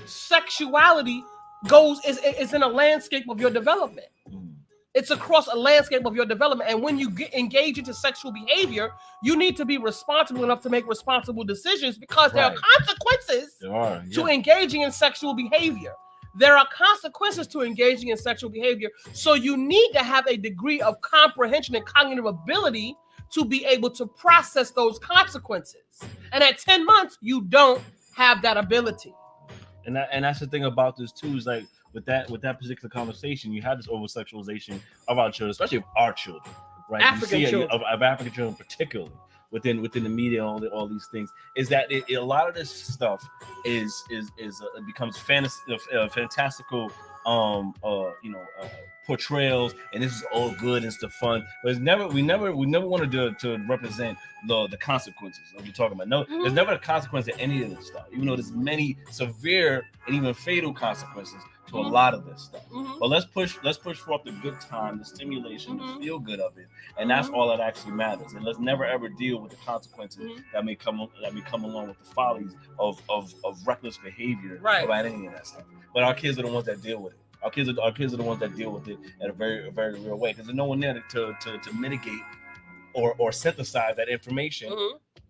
sexuality is in a landscape of your development. It's across a landscape of your development. And when you get engaged into sexual behavior, you need to be responsible enough to make responsible decisions because there are consequences to engaging in sexual behavior. There are consequences to engaging in sexual behavior. So you need to have a degree of comprehension and cognitive ability to be able to process those consequences. And at 10 months, you don't have that ability. And that's the thing about this too, is like with that particular conversation, you have this over sexualization of our children, especially of our children, right? African children. Of African children particularly within the media, all these things, is that a lot of this stuff is it becomes fantastical portrayals, and this is all good and stuff fun, but we never wanted to represent the consequences that we're talking about. No, there's never a consequence to any of this stuff, even though there's many severe and even fatal consequences to a lot of this stuff. But let's push forth the good time, the stimulation, the feel good of it, and that's all that actually matters. And let's never ever deal with the consequences that may come along with the follies of reckless behavior about any of that stuff. But our kids are the ones that deal with it. Our kids are the ones that deal with it in a very, very real way, because there's no one there to mitigate or synthesize that information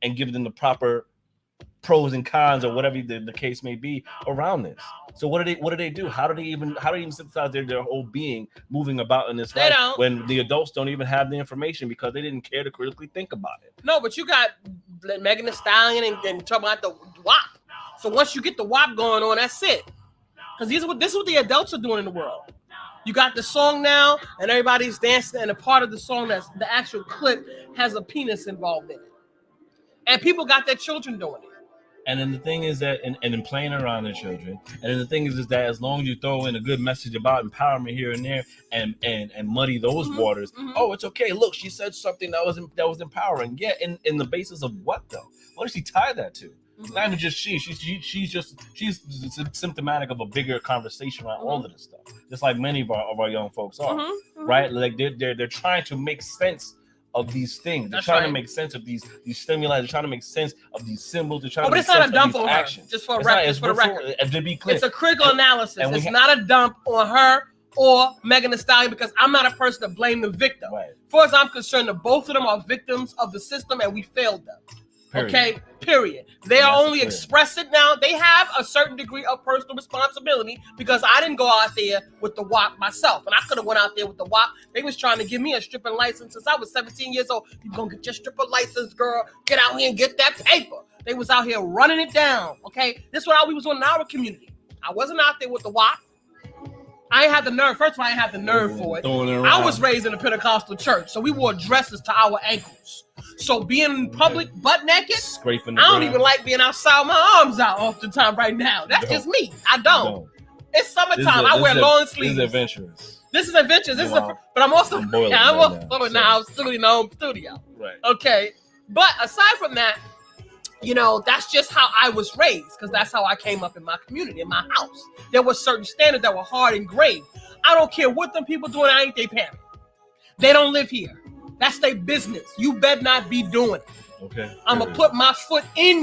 and give them the proper pros and cons or whatever the case may be around this. So what do they do? How do they even synthesize their whole being moving about in this life when the adults don't even have the information because they didn't care to critically think about it? No, but you got Megan Thee Stallion and talking about the WAP. So once you get the WAP going on, that's it. Because this is what the adults are doing in the world. You got the song now, and everybody's dancing, and a part of the song that's the actual clip has a penis involved in it. And people got their children doing it. And then the thing is that, and in playing around their children, and then the thing is that as long as you throw in a good message about empowerment here and there, and muddy those waters, oh, it's okay. Look, she said something that was empowering. Yeah, in the basis of what though? What does she tie that to? Not even just she's symptomatic of a bigger conversation around all of this stuff. Just like many of our young folks are, right? Like they're trying to make sense of these things. They're trying to make sense of these stimuli. They're trying to make sense of these symbols. They're trying to make sense of these actions. Just for the record. To be clear, it's a critical analysis. It's not a dump on her or Megan Thee Stallion, because I'm not a person to blame the victim. Right. As far as I'm concerned, both of them are victims of the system, and we failed them. Period. Okay, period. They are only expressing now. They have a certain degree of personal responsibility, because I didn't go out there with the WAP myself, and I could have went out there with the WAP. They was trying to give me a stripping license since I was 17 years old. You gonna get your stripper license, girl? Get out here and get that paper. They was out here running it down. Okay, this is what we was doing in our community. I wasn't out there with the WAP. I ain't had the nerve. First of all, I ain't had the nerve for it. I was raised in a Pentecostal church, so we wore dresses to our ankles. So being in public butt naked, I don't even like being outside with my arms out off the time right now. That's just me. I don't. It's summertime. I wear long sleeves. This is adventurous. This is adventurous. But I'm also still in my home studio. Right. Okay. But aside from that, that's just how I was raised, because that's how I came up in my community, in my house. There were certain standards that were hard engraved. I don't care what them people doing. I ain't their parent. They don't live here. That's their business. You better not be doing it. Okay. I'm going to put my foot in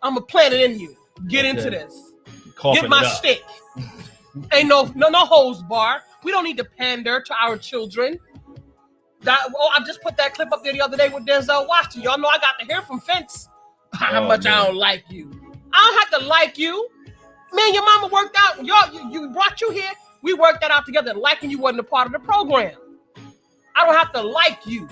I'm going to plant it in you. Get into this. Get my stick. Ain't no hose bar. We don't need to pander to our children. I just put that clip up there the other day with Denzel Washington. Y'all know I got to hear from Fence how much I don't like you. I don't have to like you. Man, your mama worked out. You brought you here. We worked that out together. Liking you wasn't a part of the program. I don't have to like you.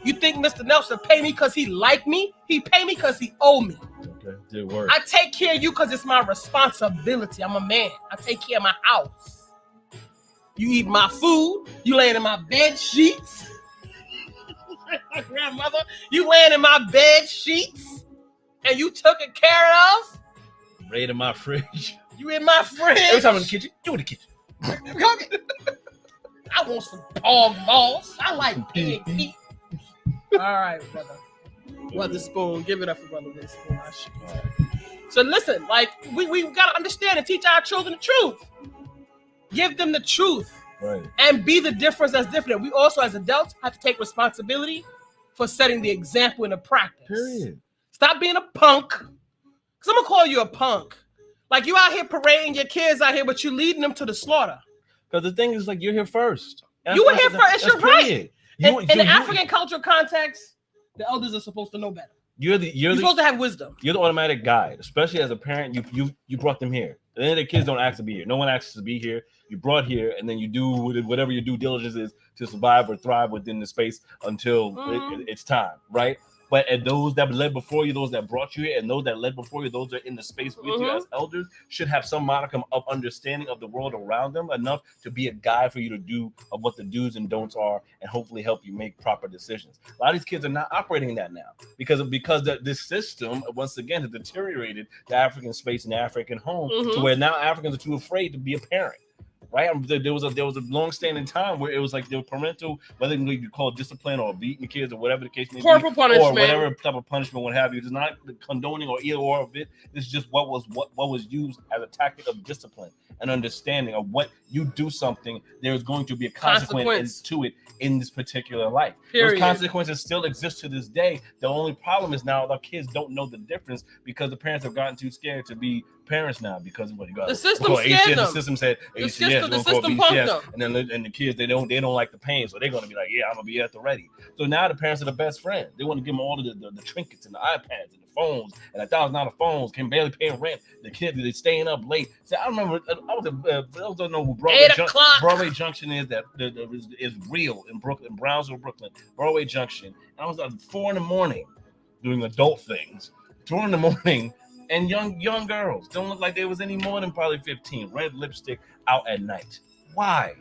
You think Mr. Nelson pay me because he like me? He pay me because he owe me. Okay, good work. I take care of you because it's my responsibility. I'm a man. I take care of my house. You eat my food. You laying in my bed sheets. My grandmother, you laying in my bed sheets. And you took it care of? Right in my fridge. You in my fridge? Every time in the kitchen, you in the kitchen. I want some hog balls. I like pig feet. All right, brother. Witherspoon. Give it up for Brother Witherspoon. So listen, we got to understand and teach our children the truth. Give them the truth. Right. And be the difference that's different. We also, as adults, have to take responsibility for setting the example in the practice. Period. Stop being a punk. Because I'm going to call you a punk. You out here parading your kids out here, but you leading them to the slaughter. Because the thing is, you're here first. You were here first. You're right. In the African cultural context, the elders are supposed to know better. You're supposed to have wisdom. You're the automatic guide, especially as a parent. You brought them here. And then the kids don't ask to be here. No one asks to be here. You brought here, and then you do whatever your due diligence is to survive or thrive within the space until it's time, right? But and those that led before you, those that brought you here, and those that led before you, those that are in the space with you as elders, should have some modicum of understanding of the world around them, enough to be a guide for you to do of what the do's and don'ts are, and hopefully help you make proper decisions. A lot of these kids are not operating that now because this system once again has deteriorated the African space and the African home to where now Africans are too afraid to be a parent. Right, there was a long-standing time where it was like the parental, whether you call it discipline or beating the kids or whatever the case may be, corporal punishment, or whatever type of punishment, what have you. It's not condoning or either or of it. It's just what was used as a tactic of discipline and understanding of what you do something. There is going to be a consequence to it in this particular life. Period. Those consequences still exist to this day. The only problem is now the kids don't know the difference because the parents have gotten too scared to be parents now because of what you got. The system scared them. The system said ACS, the system punked them. And the kids they don't like the pain, so they're gonna be like, yeah, I'm gonna be at the ready. So now the parents are the best friend. They want to give them all the trinkets and the iPads and the phones and $1,000 phones. Can barely pay rent. The kids they staying up late. So I remember I don't know who Broadway Junction is. That is real in Brooklyn, Brownsville, Brooklyn. Broadway Junction. And I was at 4 a.m. doing adult things. 4 a.m. And young girls don't look like they was any more than probably 15. Red lipstick out at night. Why?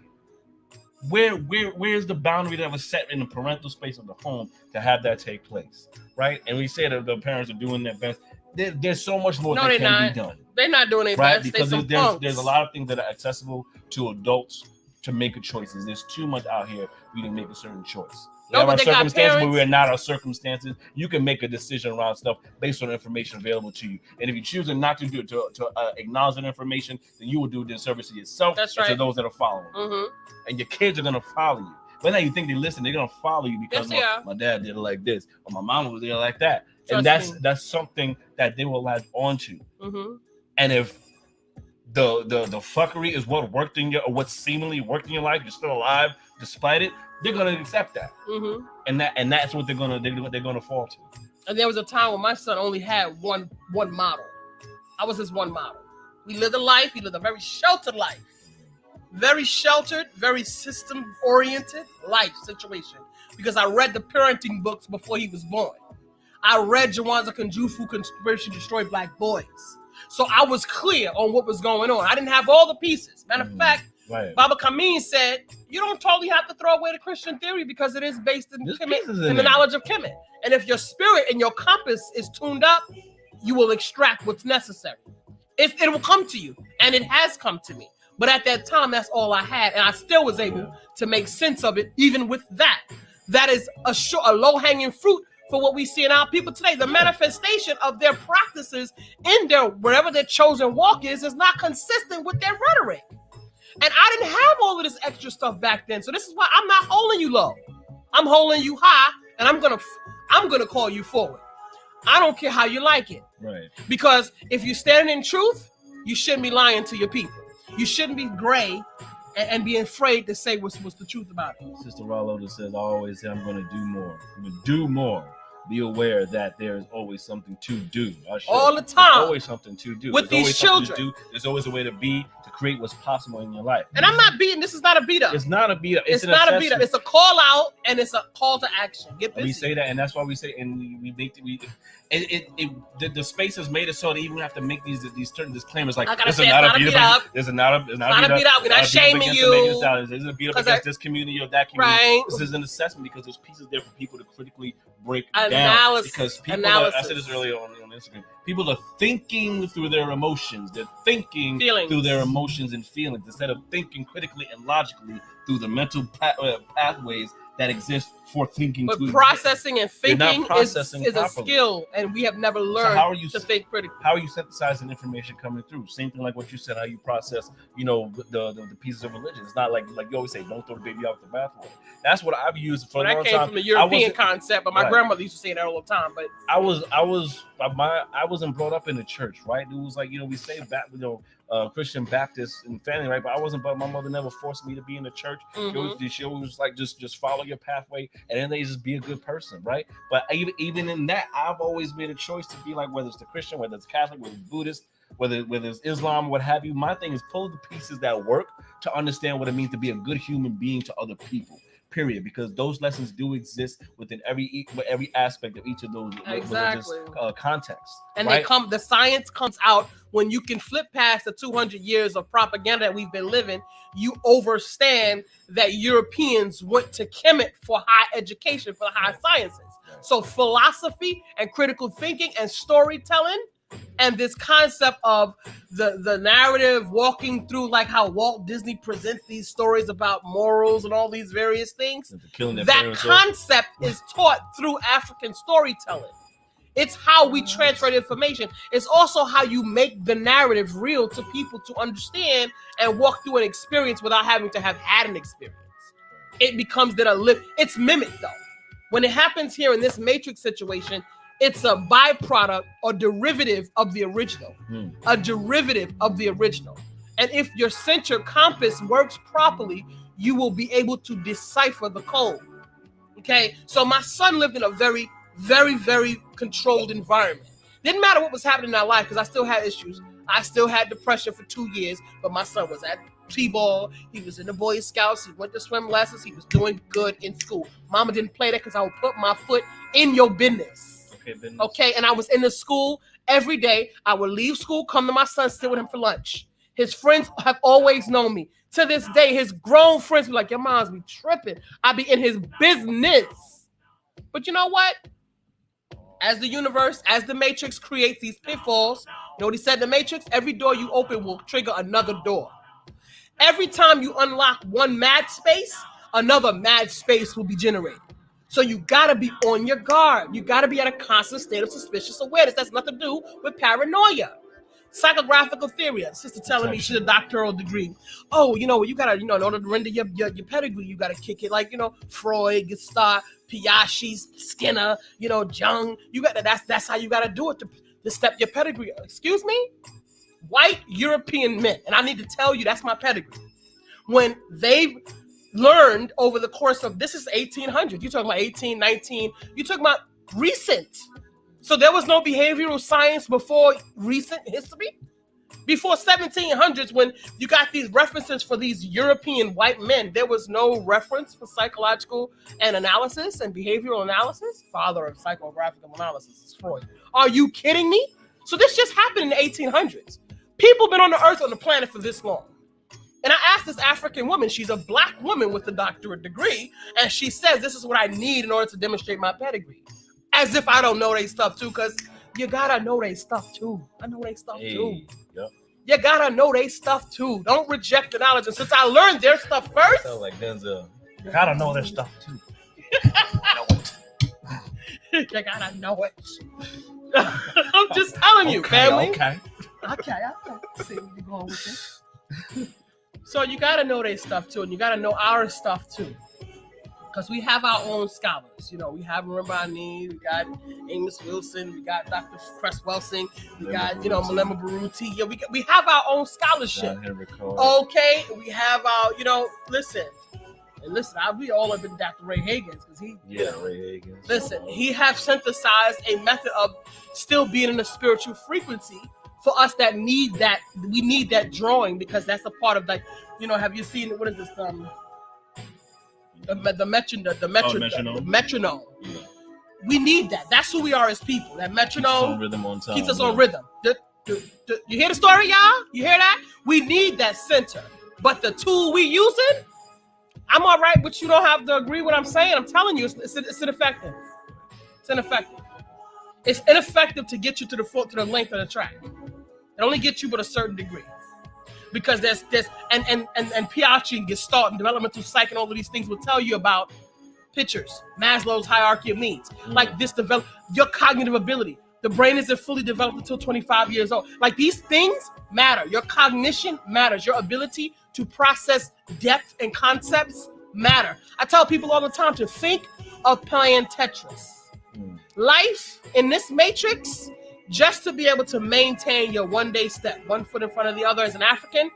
Where's the boundary that was set in the parental space of the home to have that take place, right? And we say that the parents are doing their best. There's so much more that can be done. They're not doing their best. Because there's a lot of things that are accessible to adults to make choices. There's too much out here for you to make a certain choice. We have our circumstances, but we are not our circumstances. You can make a decision around stuff based on the information available to you. And if you choose not to do it, to acknowledge that information, then you will do a disservice to yourself and to those that are following. And your kids are going to follow you. Whether you think they listen, they're going to follow you because my dad did it like this, or my mom was there like that. And that's something that they will latch onto. And if the fuckery is what worked in your, or what seemingly worked in your life, you're still alive despite it, they're gonna accept that, and that's what they're gonna fall to. And there was a time when my son only had one model. I was his one model. We lived a life. He lived a very sheltered life, very sheltered, very system-oriented life situation. Because I read the parenting books before he was born. I read Jawanza Kunjufu Conspiracy to Destroy Black Boys. So I was clear on what was going on. I didn't have all the pieces. Matter of fact, Baba Kameen said, you don't totally have to throw away the Christian theory because it is based in the knowledge of Kemet. And if your spirit and your compass is tuned up, you will extract what's necessary. It will come to you, and it has come to me. But at that time, that's all I had, and I still was able to make sense of it, even with that. That is a low-hanging fruit for what we see in our people today. The manifestation of their practices in their wherever their chosen walk is not consistent with their rhetoric. And I didn't have all of this extra stuff back then. So this is why I'm not holding you low. I'm holding you high, and I'm gonna call you forward. I don't care how you like it. Right. Because if you're standing in truth, you shouldn't be lying to your people. You shouldn't be gray and be afraid to say what's the truth about it. Sister Rollo says, I always say I'm gonna do more. I'm gonna do more. Be aware that there is always something to do. All the time. There's always something to do. With these children. There's always a way to be, to create what's possible in your life. And I'm not beating. This is not a beat up. It's not a beat up. It's not a beat up. It's a call out and it's a call to action. Get busy. We say that, and that's why we say, and we make the space has made it so they even have to make these certain disclaimers like this is not a beat up. This is not a beat up. We're not shaming you. This isn't a beat up against this community or that community. Right. This is an assessment because there's pieces there for people to critically break down. Because people I said this earlier on Instagram. People are thinking through their emotions. They're thinking through their emotions and feelings instead of thinking critically and logically through the mental pathways that exist for thinking. But processing and thinking is a skill, and we have never learned to think critically. How are you synthesizing information coming through? Same thing like what you said, how you process, the pieces of religion. It's not like you always say, don't throw the baby out with the bathwater. That's what I've used for a long time. That came from the European concept, but my grandmother used to say that all the time. But I wasn't brought up in the church, right? It was like, we say back, Christian Baptist and family, right? But I wasn't. But my mother never forced me to be in the church. She always was like, just follow your pathway, and then they just be a good person, right? But even in that, I've always made a choice to be like, whether it's the Christian, whether it's Catholic, whether it's Buddhist, whether it's Islam, what have you. My thing is pull the pieces that work to understand what it means to be a good human being to other people. Period, because those lessons do exist within every aspect of each of those religious contexts. And right? the science comes out when you can flip past the 200 years of propaganda that we've been living. You understand that Europeans went to Kemet for high education, for the high sciences. So philosophy and critical thinking and storytelling, and this concept of the narrative walking through, like how Walt Disney presents these stories about morals and all these various things, that concept is taught through African storytelling. It's how we transfer the information. It's also how you make the narrative real to people to understand and walk through an experience without having to have had an experience. It becomes it's mimic though. When it happens here in this Matrix situation, it's a byproduct or derivative of the original. A derivative of the original. And if your center compass works properly, you will be able to decipher the code. Okay? So my son lived in a very, very, very controlled environment. Didn't matter what was happening in our life because I still had issues. I still had depression for 2 years, but my son was at T-ball. He was in the Boy Scouts. He went to swim lessons. He was doing good in school. Mama didn't play that because I would put my foot in your business. Okay, and I was in the school every day. I would leave school, come to my son, sit with him for lunch. His friends have always known me. To this day, his grown friends be like, your mom's be tripping. I be in his business. But you know what? As the universe, as the Matrix creates these pitfalls, you know what he said in the Matrix? Every door you open will trigger another door. Every time you unlock one mad space, another mad space will be generated. So you gotta be on your guard. You gotta be at a constant state of suspicious awareness. That's nothing to do with paranoia. Psychographical theory. Sister telling me she's a doctoral degree. Oh, you gotta, in order to render your pedigree, you gotta kick it like, Freud, Gestalt, Piaget, Skinner, Jung. You got that's how you gotta do it to step your pedigree. Excuse me? White European men, and I need to tell you that's my pedigree. When they learned over the course of, this is 1800, you're talking about 1819, you're talking about recent. So there was no behavioral science before recent history. Before 1700s, when you got these references for these European white men, there was no reference for psychological and analysis and behavioral analysis. Father of psychographical analysis is Freud. Are you kidding me? So this just happened in the 1800s. People been on the earth, on the planet for this long. And I asked this African woman, she's a black woman with a doctorate degree, and she says, this is what I need in order to demonstrate my pedigree. As if I don't know they stuff too, because you gotta know they stuff too. I know they stuff too. Yep. You gotta know they stuff too. Don't reject the knowledge. And since I learned their stuff first. Sounds like Denzel. You gotta know their stuff too. You gotta know it. I'm just telling you, family. Okay. See where you're going with this. So you got to know their stuff too, and you got to know our stuff too, because we have our own scholars. We have Rambani, we got Amos Wilson, we got Dr. Cress Welsing, we got Malema Baruti. Yeah, we have our own scholarship. Okay, we have our listen. We all have been Dr. Ray Hagins because he. Yeah, Ray Hagins. Listen, he have synthesized a method of still being in a spiritual frequency. For us that need that, we need that drawing because that's a part of have you seen, what is this, the metronome. Yeah. We need that. That's who we are as people. That metronome keeps us on rhythm. You hear the story, y'all? You hear that? We need that center. But the tool we using, I'm all right, but you don't have to agree with what I'm saying. I'm telling you, it's ineffective. It's ineffective. It's ineffective to get you to the length of the track. It only gets you but a certain degree. Because there's and Piaget and Gestalt and developmental psych and all of these things will tell you about pictures, Maslow's hierarchy of needs. Like this develop your cognitive ability. The brain isn't fully developed until 25 years old. Like these things matter. Your cognition matters. Your ability to process depth and concepts matter. I tell people all the time to think of playing Tetris. Life in this matrix just to be able to maintain your one-day step, one foot in front of the other as an African,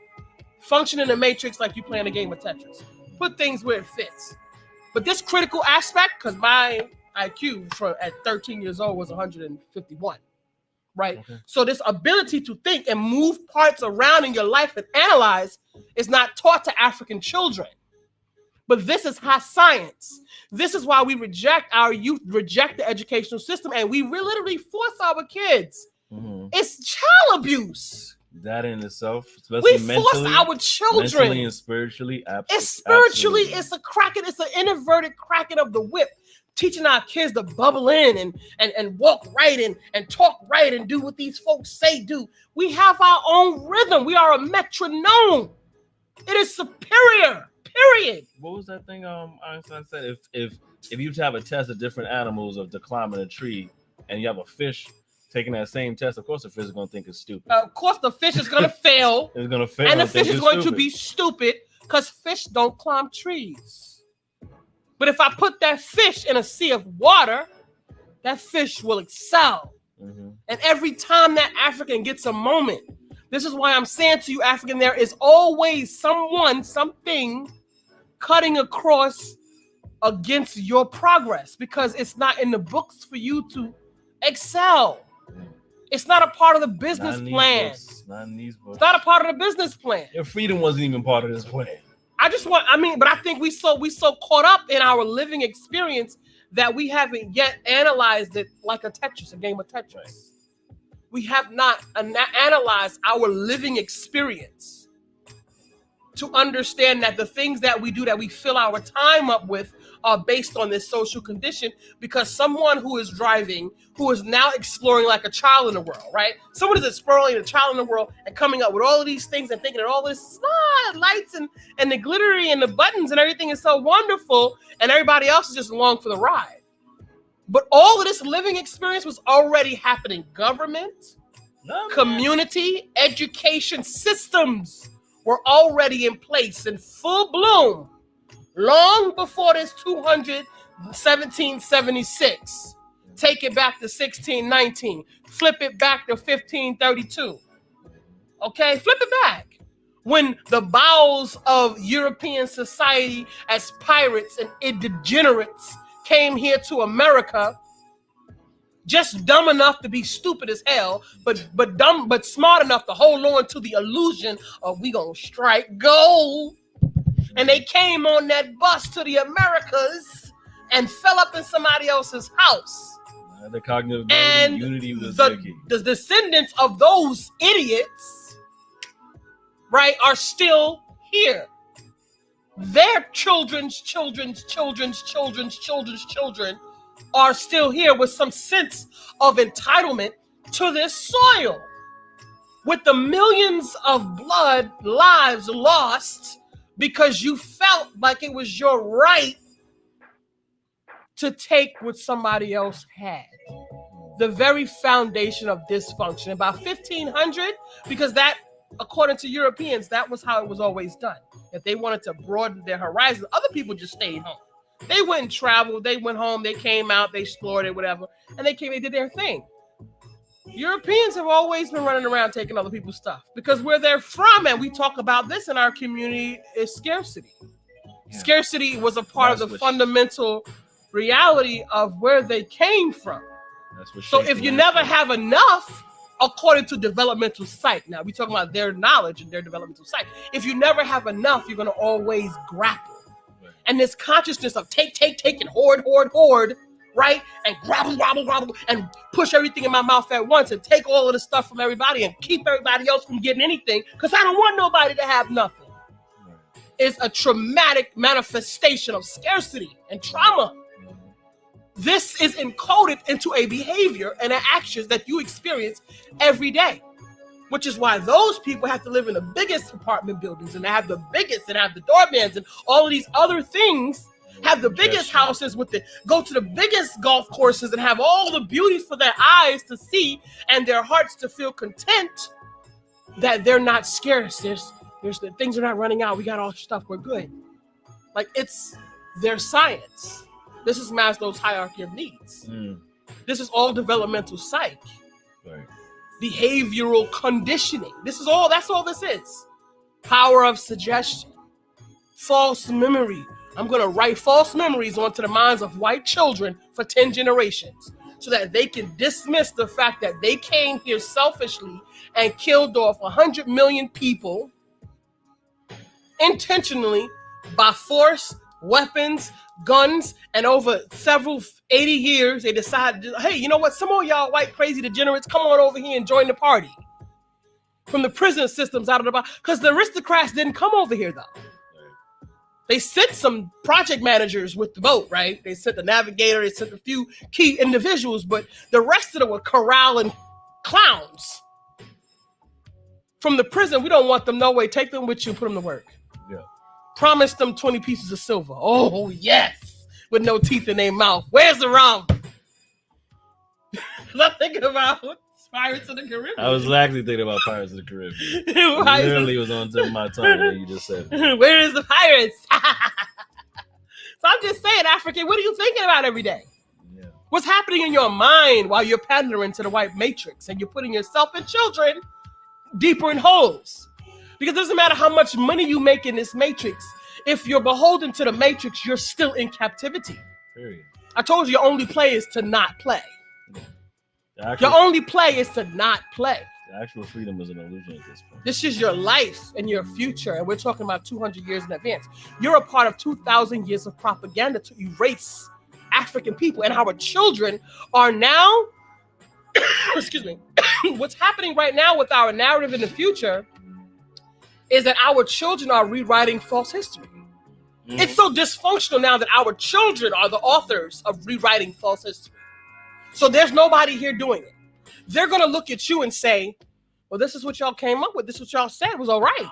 function in the matrix like you playing a game of Tetris. Put things where it fits. But this critical aspect, because my IQ at 13 years old was 151, right? Okay. So this ability to think and move parts around in your life and analyze is not taught to African children. But this is high science. This is why we reject our youth, reject the educational system, and we literally force our kids. Mm-hmm. It's child abuse. That in itself, especially we force our children, mentally and spiritually. It's spiritually, it's a cracking, it's an inverted cracking of the whip, teaching our kids to bubble in and walk right and talk right and do what these folks say do. We have our own rhythm. We are a metronome. It is superior. Period. What was that thing Einstein said? If you have a test of different animals to climbing a tree, and you have a fish taking that same test, of course the fish is going to think it's stupid. Of course the fish is going to fail. It's going to fail. And the fish is going to be stupid because fish don't climb trees. But if I put that fish in a sea of water, that fish will excel. Mm-hmm. And every time that African gets a moment, this is why I'm saying to you, African, there is always someone, something cutting across against your progress because it's not in the books for you to excel. It's not a part of the business plan. Not in these books. It's not a part of the business plan. Your freedom wasn't even part of this plan. But I think we so caught up in our living experience that we haven't yet analyzed it like a game of Tetris. Right. We have not analyzed our living experience to understand that the things that we do, that we fill our time up with, are based on this social condition, because someone who is driving, who is now exploring like a child in the world, right? Someone is exploring a child in the world and coming up with all of these things and thinking that all this lights and the glittery and the buttons and everything is so wonderful, and everybody else is just along for the ride. But all of this living experience was already happening. Government, community, education systems were already in place in full bloom long before this 1776. Take it back to 1619. Flip it back to 1532. Okay, flip it back. When the bowels of European society as pirates and degenerates came here to America, just dumb enough to be stupid as hell, but smart enough to hold on to the illusion of we gonna strike gold. And they came on that bus to the Americas and fell up in somebody else's house. The cognitive unity was the descendants of those idiots, right, are still here. Their children's children are still here with some sense of entitlement to this soil. With the millions of blood lives lost because you felt like it was your right to take what somebody else had. The very foundation of dysfunction. About 1500, because that, according to Europeans, that was how it was always done. If they wanted to broaden their horizons, other people just stayed home. They went and traveled, they went home, they came out, they explored it, whatever, and they did their thing. Europeans have always been running around taking other people's stuff because where they're from, and we talk about this in our community, is scarcity. Yeah. Scarcity was a part of the fundamental reality of where they came from. So if you never have enough, according to developmental psych, now we talking about their knowledge and their developmental psych, if you never have enough, you're going to always grapple. Right. And this consciousness of take, and hoard, right? And grabble, and push everything in my mouth at once and take all of the stuff from everybody and keep everybody else from getting anything because I don't want nobody to have nothing. Right. Is a traumatic manifestation of scarcity and trauma. This is encoded into a behavior and an actions that you experience every day, which is why those people have to live in the biggest apartment buildings and have the biggest and have the doormans and all of these other things, have the biggest houses go to the biggest golf courses and have all the beauty for their eyes to see and their hearts to feel content that they're not scarce. There's the things are not running out. We got all stuff. We're good. Like it's their science. This is Maslow's hierarchy of needs. This is all developmental psych. Right. Behavioral conditioning. That's all this is. Power of suggestion. False memory. I'm going to write false memories onto the minds of white children for 10 generations so that they can dismiss the fact that they came here selfishly and killed off 100 million people intentionally by force, weapons, guns, and over several 80 years, they decided, hey, you know what? Some of y'all white crazy degenerates, come on over here and join the party. From the prison systems out of the box. Because the aristocrats didn't come over here, though. They sent some project managers with the boat, right? They sent the navigator, they sent a few key individuals, but the rest of them were corralling clowns. From the prison, we don't want them no way. Take them with you, put them to work. Yeah. Promise them 20 pieces of silver. Oh, yes. With no teeth in their mouth. Where's the rum? I'm thinking about Pirates of the Caribbean. I was actually thinking about Pirates of the Caribbean. Literally was on the tip of my tongue when you just said it. Where is the pirates? So I'm just saying, African, what are you thinking about every day? Yeah. What's happening in your mind while you're pandering to the white matrix and you're putting yourself and children deeper in holes? Because it doesn't matter how much money you make in this matrix. If you're beholden to the matrix, you're still in captivity. Period. I told you your only play is to not play. Yeah. Your only play is to not play. The actual freedom is an illusion at this point. This is your life and your future, and we're talking about 200 years in advance. You're a part of 2,000 years of propaganda to erase African people, and our children are now, excuse me, what's happening right now with our narrative in the future is that our children are rewriting false history. Mm-hmm. It's so dysfunctional now that our children are the authors of rewriting false history. So there's nobody here doing it. They're going to look at you and say, well, this is what y'all came up with. This is what y'all said was all right.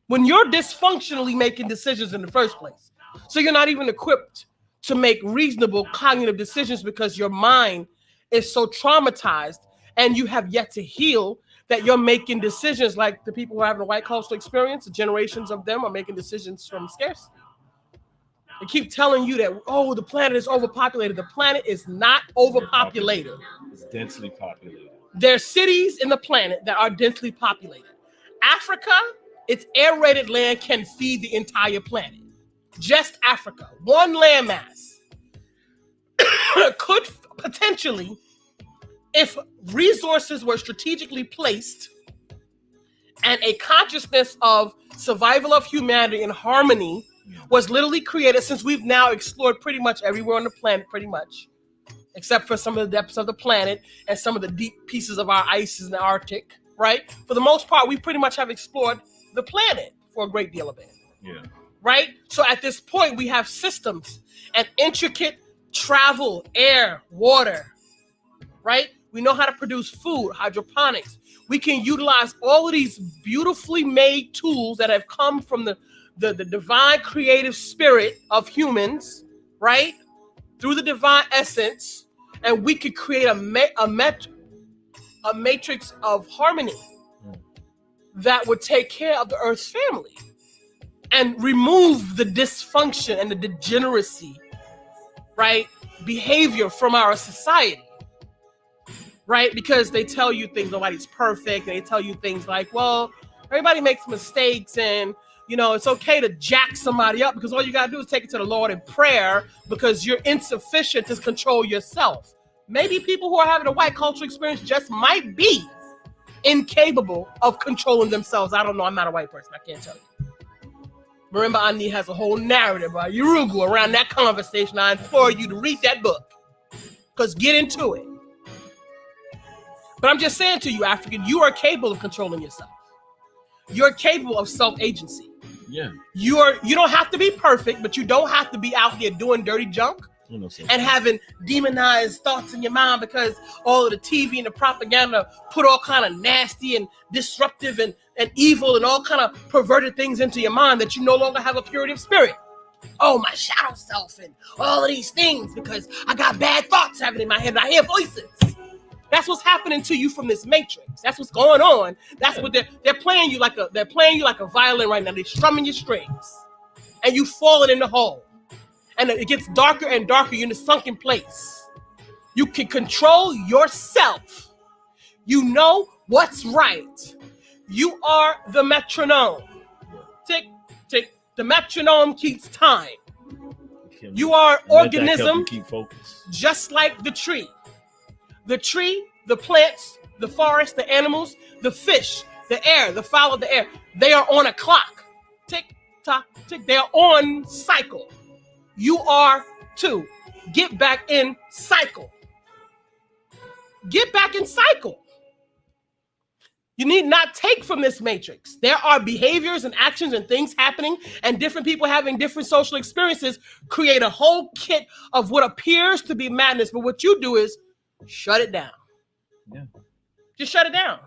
When you're dysfunctionally making decisions in the first place. So you're not even equipped to make reasonable cognitive decisions because your mind is so traumatized and you have yet to heal that you're making decisions like the people who are having a white cultural experience, the generations of them are making decisions from scarcity. They keep telling you that, oh, the planet is overpopulated. The planet is not overpopulated. It's densely populated. There's cities in the planet that are densely populated. Africa, its aerated land can feed the entire planet. Just Africa, one landmass could potentially, if resources were strategically placed and a consciousness of survival of humanity and harmony was literally created, since we've now explored pretty much everywhere on the planet, pretty much, except for some of the depths of the planet and some of the deep pieces of our ice in the Arctic, right? For the most part, we pretty much have explored the planet for a great deal of it. Yeah. Right? So at this point, we have systems and intricate travel, air, water, right? We know how to produce food, hydroponics. We can utilize all of these beautifully made tools that have come from the divine creative spirit of humans, right? Through the divine essence, and we could create a matrix of harmony that would take care of the Earth's family and remove the dysfunction and the degeneracy, right? Behavior from our society, right? Because they tell you things, nobody's perfect. They tell you things like, well, everybody makes mistakes and, you know, it's okay to jack somebody up because all you got to do is take it to the Lord in prayer because you're insufficient to control yourself. Maybe people who are having a white cultural experience just might be incapable of controlling themselves. I don't know. I'm not a white person. I can't tell you. Marimba Ani has a whole narrative about Urugu around that conversation. I implore you to read that book because get into it. But I'm just saying to you, African, you are capable of controlling yourself. You're capable of self-agency. Yeah. You don't have to be perfect, but you don't have to be out here doing dirty junk and having demonized thoughts in your mind because all of the TV and the propaganda put all kind of nasty and disruptive and evil and all kind of perverted things into your mind that you no longer have a purity of spirit. Oh, my shadow self and all of these things because I got bad thoughts happening in my head and I hear voices. That's what's happening to you from this matrix. That's what's going on. That's what they're playing you like a violin right now. They're strumming your strings, and you falling in the hole. And it gets darker and darker. You're in a sunken place. You can control yourself You know what's right. You are the metronome. Tick, tick. The metronome keeps time. You are an organism keep focus. Just like the tree. The tree, the plants, the forest, the animals, the fish, the air, the fowl of the air. They are on a clock. Tick, tock, tick. They are on cycle. You are too. Get back in cycle. Get back in cycle. You need not take from this matrix. There are behaviors and actions and things happening, and different people having different social experiences create a whole kit of what appears to be madness. But what you do is shut it down. Yeah. Just shut it down.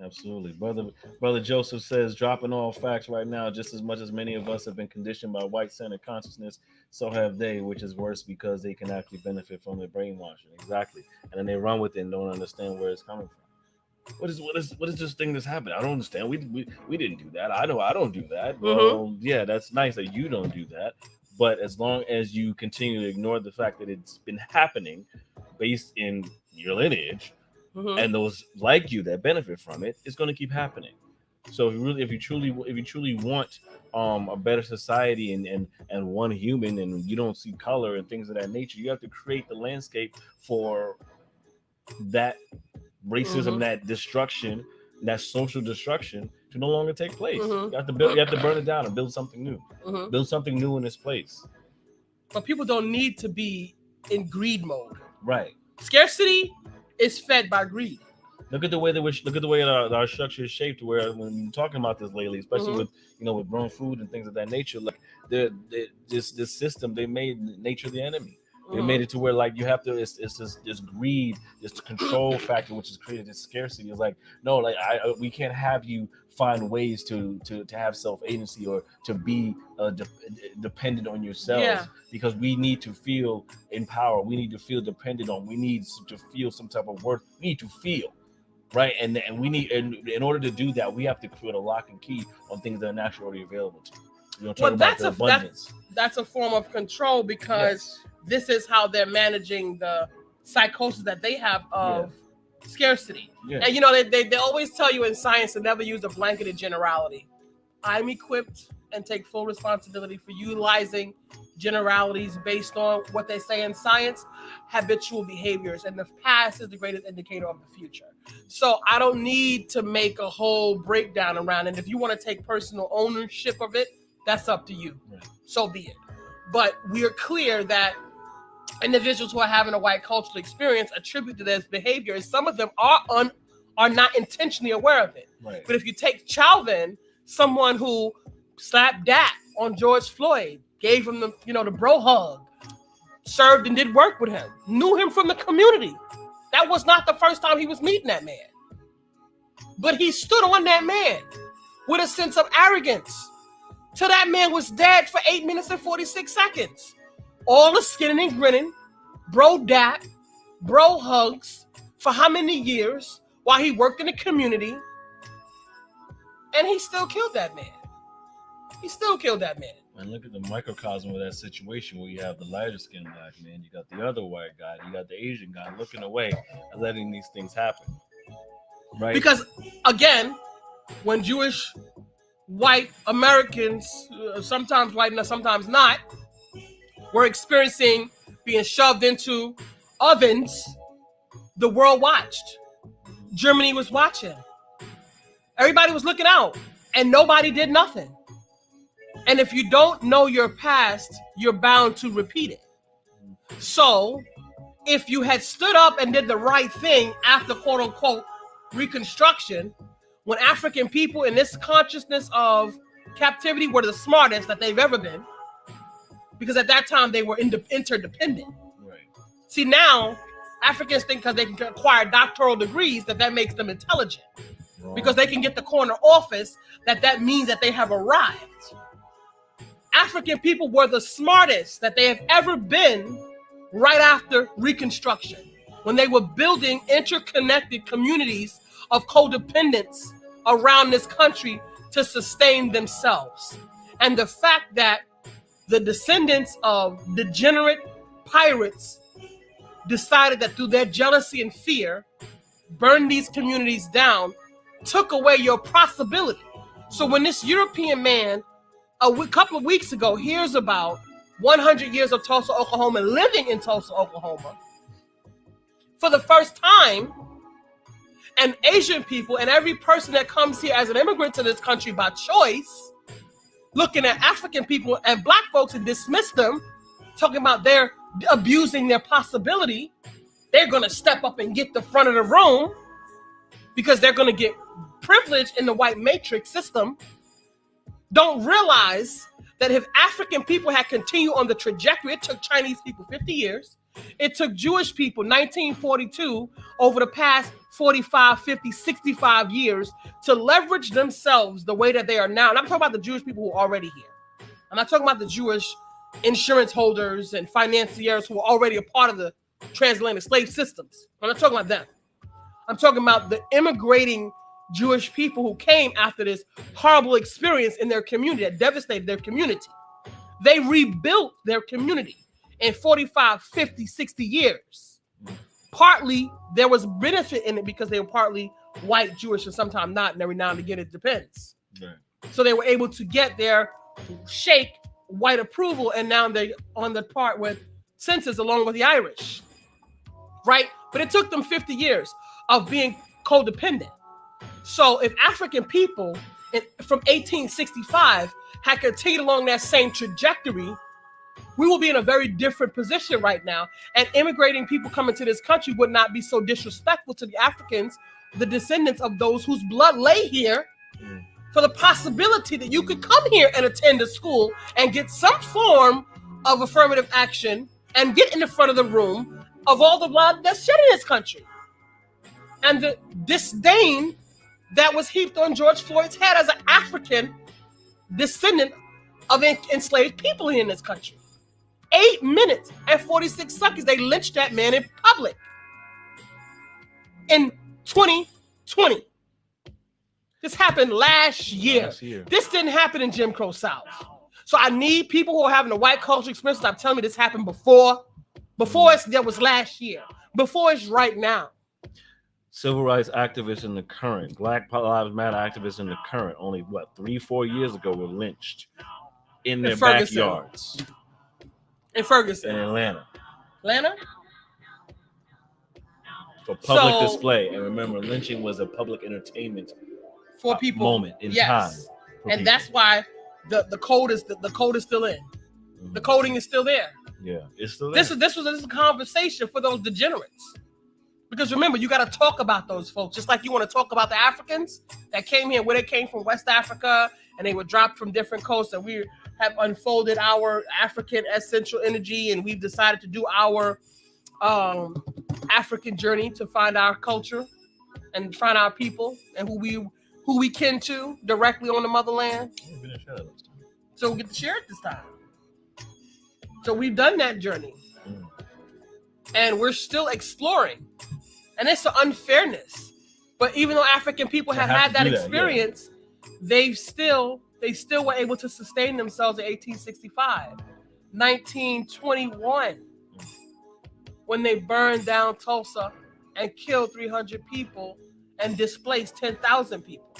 Absolutely. Brother Joseph says, dropping all facts right now, just as much as many of us have been conditioned by white-centered consciousness, so have they, which is worse because they can actually benefit from the brainwashing. Exactly. And then they run with it and don't understand where it's coming from. What is this thing that's happening? I don't understand. We didn't do that. I know I don't do that. Well, yeah, that's nice that you don't do that. But as long as you continue to ignore the fact that it's been happening based in your lineage, and those like you that benefit from it, it's going to keep happening. So if you truly want a better society and one human, and you don't see color and things of that nature, you have to create the landscape for that racism, that destruction, that social destruction to no longer take place. You have to burn it down and build something new. Build something new in its place. But people don't need to be in greed mode. Right. Scarcity is fed by greed. Look at the way our structure is shaped. Where when you're talking about this lately, especially with grown food and things of that nature, like this system, they made nature the enemy. They made it to where like you have to. It's this greed, this control factor, which has created this scarcity. It's like no, like we can't have you find ways to have self agency or to be dependent on yourselves, because we need to feel empowered. We need to feel dependent on. We need to feel some type of worth. We need to feel right, and we need in order to do that, we have to create a lock and key on things that are naturally available to. You know, talking about the abundance. That's a form of control because. Yes. This is how they're managing the psychosis that they have of scarcity. Yeah. And, they always tell you in science to never use a blanketed generality. I'm equipped and take full responsibility for utilizing generalities based on what they say in science, habitual behaviors, and the past is the greatest indicator of the future. So I don't need to make a whole breakdown around it. If you want to take personal ownership of it, that's up to you. Right. So be it. But we are clear that individuals who are having a white cultural experience attribute to this behavior, and some of them are not intentionally aware of it. Right. But if you take Chauvin, someone who slapped Dak on George Floyd, gave him the bro hug, served and did work with him, knew him from the community. That was not the first time he was meeting that man. But he stood on that man with a sense of arrogance till that man was dead for 8 minutes and 46 seconds. All the skinning and grinning, bro dap, bro hugs for how many years while he worked in the community, and he still killed that man. And look at the microcosm of that situation where you have the lighter skinned black man, you got the other white guy, you got the Asian guy looking away and letting these things happen. Right? Because again, when Jewish white Americans, sometimes white and sometimes not, were experiencing being shoved into ovens, the world watched. Germany was watching. Everybody was looking out, and nobody did nothing. And if you don't know your past, you're bound to repeat it. So, if you had stood up and did the right thing after quote unquote Reconstruction, when African people in this consciousness of captivity were the smartest that they've ever been, because at that time they were interdependent. Right. See, now Africans think because they can acquire doctoral degrees that makes them intelligent. Wrong. Because they can get the corner office, that means that they have arrived. African people were the smartest that they have ever been right after Reconstruction, when they were building interconnected communities of codependence around this country to sustain themselves. And the fact that the descendants of degenerate pirates decided that through their jealousy and fear, burned these communities down, took away your possibility. So when this European man a couple of weeks ago hears about 100 years of Tulsa, Oklahoma, living in Tulsa, Oklahoma, for the first time, and Asian people and every person that comes here as an immigrant to this country by choice, looking at African people and black folks and dismiss them, talking about they're abusing their possibility, they're going to step up and get the front of the room because they're going to get privilege in the white matrix system, don't realize that if African people had continued on the trajectory, it took Chinese people 50 years, it took Jewish people 1942 over the past 45, 50, 65 years to leverage themselves the way that they are now. And I'm talking about the Jewish people who are already here. I'm not talking about the Jewish insurance holders and financiers who are already a part of the transatlantic slave systems. I'm not talking about them. I'm talking about the immigrating Jewish people who came after this horrible experience in their community that devastated their community. They rebuilt their community in 45, 50, 60 years. Partly there was benefit in it because they were partly white, Jewish, and sometimes not, and every now and again it depends. Right. So they were able to get their shake white approval, and now they're on the part with census along with the Irish. Right? But it took them 50 years of being codependent. So if African people from 1865 had continued along that same trajectory, we will be in a very different position right now. And immigrating people coming to this country would not be so disrespectful to the Africans, the descendants of those whose blood lay here, for the possibility that you could come here and attend a school and get some form of affirmative action and get in the front of the room of all the blood that's shed in this country. And the disdain that was heaped on George Floyd's head as an African descendant of enslaved people in this country. 8 minutes and 46 seconds, they lynched that man in public in 2020. This happened last year. This didn't happen in Jim Crow South. So I need people who are having a white culture experience. Stop telling me this happened before. That was last year. Before it's right now. Civil rights activists in the current, Black Lives Matter activists in the current, only 3-4 years ago were lynched in their backyards. In Ferguson. In Atlanta. Atlanta? For public display. And remember, lynching was a public entertainment for people moment in time. And people. That's why the code is still in. Mm-hmm. The coding is still there. Yeah, it's still there. This was a conversation for those degenerates. Because remember, you got to talk about those folks, just like you want to talk about the Africans that came here, where they came from West Africa, and they were dropped from different coasts, and we have unfolded our African essential energy, and we've decided to do our African journey to find our culture and find our people and who we kin to directly on the motherland. So we get to share it this time. So we've done that journey, and we're still exploring. And it's an unfairness. But even though African people have had that experience, they still were able to sustain themselves in 1865, 1921, when they burned down Tulsa and killed 300 people and displaced 10,000 people.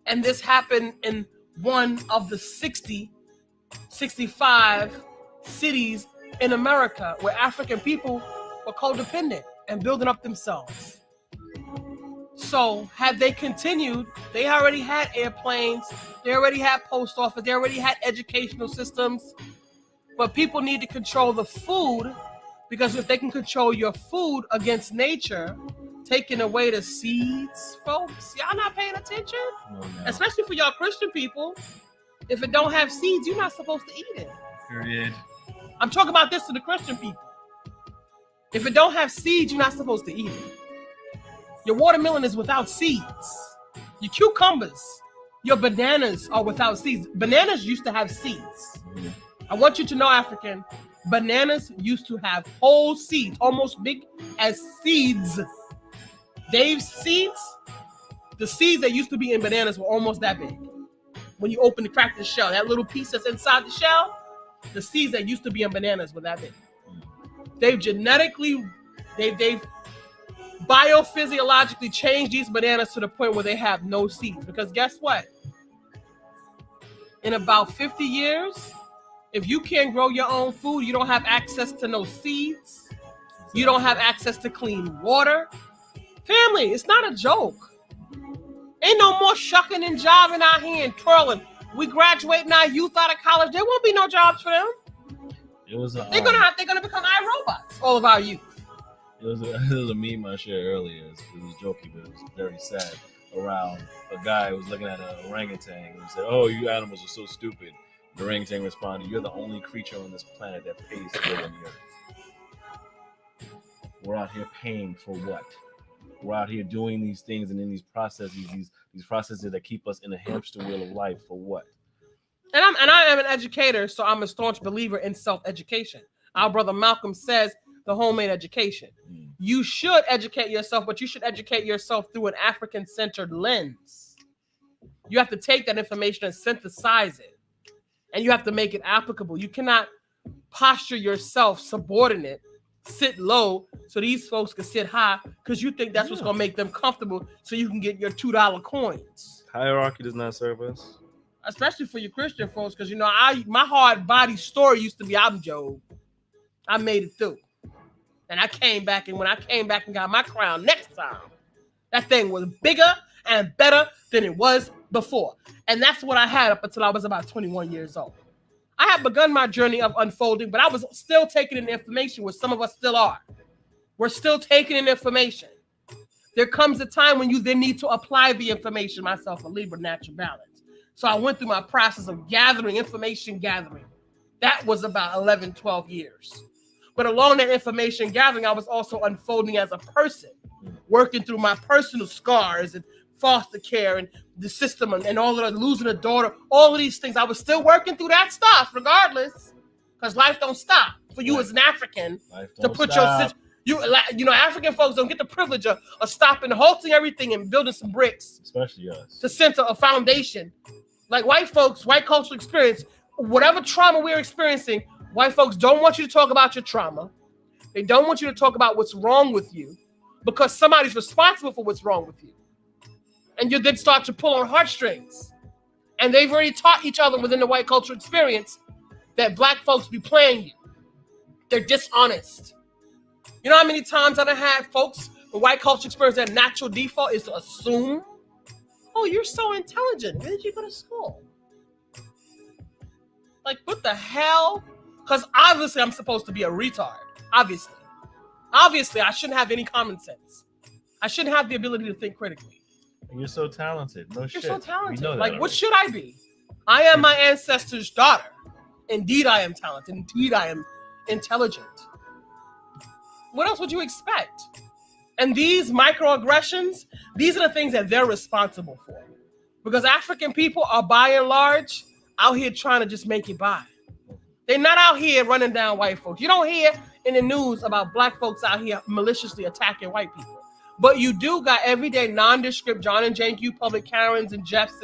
And this happened in one of the 65 cities in America where African people were codependent and building up themselves. So had they continued, they already had airplanes, they already had post office, they already had educational systems, but people need to control the food, because if they can control your food against nature, taking away the seeds, folks, y'all not paying attention? No. Especially for y'all Christian people. If it don't have seeds, you're not supposed to eat it. Period. I'm talking about this to the Christian people. If it don't have seeds, you're not supposed to eat it. Your watermelon is without seeds. Your cucumbers, your bananas are without seeds. Bananas used to have seeds. I want you to know, African, bananas used to have whole seeds, almost big as seeds. Dave's seeds, the seeds that used to be in bananas were almost that big. When you open the crack the shell, that little piece that's inside the shell, the seeds that used to be in bananas were that big. They've biophysiologically change these bananas to the point where they have no seeds. Because guess what? In about 50 years, if you can't grow your own food, you don't have access to no seeds. You don't have access to clean water. Family, it's not a joke. Ain't no more shucking and jiving out here and twirling. We graduating our youth out of college. There won't be no jobs for them. They're gonna become iRobots. All of our youth. It was a meme I shared earlier. It was jokey, but it was very sad. Around a guy who was looking at an orangutan and said, "Oh, you animals are so stupid." The orangutan responded, "You're the only creature on this planet that pays to live on the earth. We're out here paying for what? We're out here doing these things and in these processes, these processes that keep us in a hamster wheel of life for what?" And I am an educator, so I'm a staunch believer in self-education. Our brother Malcolm says the homemade education. You should educate yourself, but you should educate yourself through an African-centered lens. You have to take that information and synthesize it, and you have to make it applicable. You cannot posture yourself subordinate, sit low, so these folks can sit high because you think that's what's going to make them comfortable so you can get your $2 coins. Hierarchy does not serve us. Especially for you Christian folks, because, my hard body story used to be, I'm Job. I made it through. And I came back, and when I came back and got my crown next time, that thing was bigger and better than it was before. And that's what I had up until I was about 21 years old. I had begun my journey of unfolding, but I was still taking in information, where some of us still are. We're still taking in information. There comes a time when you then need to apply the information. Myself, a Libra, natural balance. So I went through my process of information gathering. That was about 11, 12 years. But along that information gathering, I was also unfolding as a person, working through my personal scars and foster care and the system and all of the losing a daughter, all of these things. I was still working through that stuff regardless, because life don't stop for you as an African to put your African folks don't get the privilege of stopping, halting everything and building some bricks, especially us, to center a foundation. Like white folks, white cultural experience, whatever trauma we're experiencing, white folks don't want you to talk about your trauma. They don't want you to talk about what's wrong with you because somebody's responsible for what's wrong with you. And you then start to pull on heartstrings. And they've already taught each other within the white cultural experience that black folks be playing you. They're dishonest. You know how many times I've had folks with white cultural experience, their natural default is to assume, oh, you're so intelligent. Where did you go to school? Like, what the hell? Because obviously I'm supposed to be a retard. Obviously. Obviously, I shouldn't have any common sense. I shouldn't have the ability to think critically. And you're so talented. No shit. You're so talented. Like, already. What should I be? I am my ancestors' daughter. Indeed, I am talented. Indeed, I am intelligent. What else would you expect? And these microaggressions, these are the things that they're responsible for. Because African people are, by and large, out here trying to just make it by. They're not out here running down white folks. You don't hear in the news about black folks out here maliciously attacking white people. But you do got everyday nondescript John and Jane Q, public Karens and Jeffs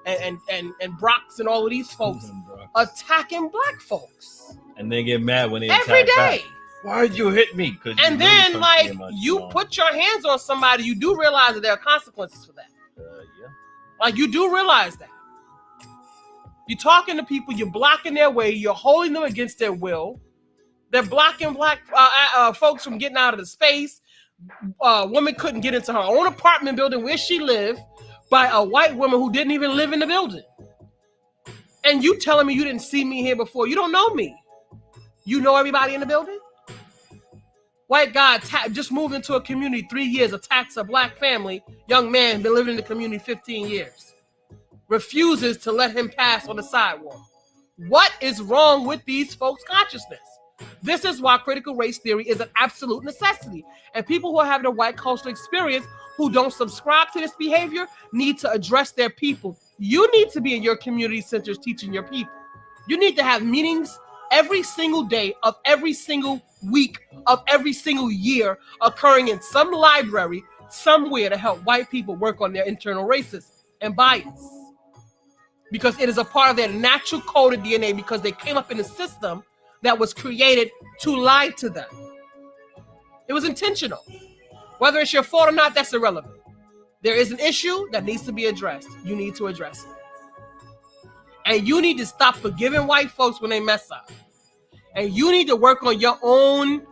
and Brocks and all of these folks attacking black folks. And they get mad when they every attack day. Back. Why'd you hit me? And then, like, you put your hands on somebody, you do realize that there are consequences for that. Yeah. Like, you do realize that. You're talking to people, you're blocking their way, you're holding them against their will. They're blocking black folks from getting out of the space. Woman couldn't get into her own apartment building where she lived by a white woman who didn't even live in the building. And you telling me you didn't see me here before. You don't know me. You know everybody in the building? White guy just moved into a community 3 years, attacks a black family. Young man been living in the community 15 years. Refuses to let him pass on the sidewalk. What is wrong with these folks' consciousness? This is why critical race theory is an absolute necessity. And people who are having a white cultural experience who don't subscribe to this behavior need to address their people. You need to be in your community centers teaching your people. You need to have meetings every single day of every single week of every single year occurring in some library somewhere to help white people work on their internal racism and bias. Because it is a part of their natural coded DNA because they came up in a system that was created to lie to them. It was intentional. Whether it's your fault or not, that's irrelevant. There is an issue that needs to be addressed. You need to address it. And you need to stop forgiving white folks when they mess up. And you need to work on your own,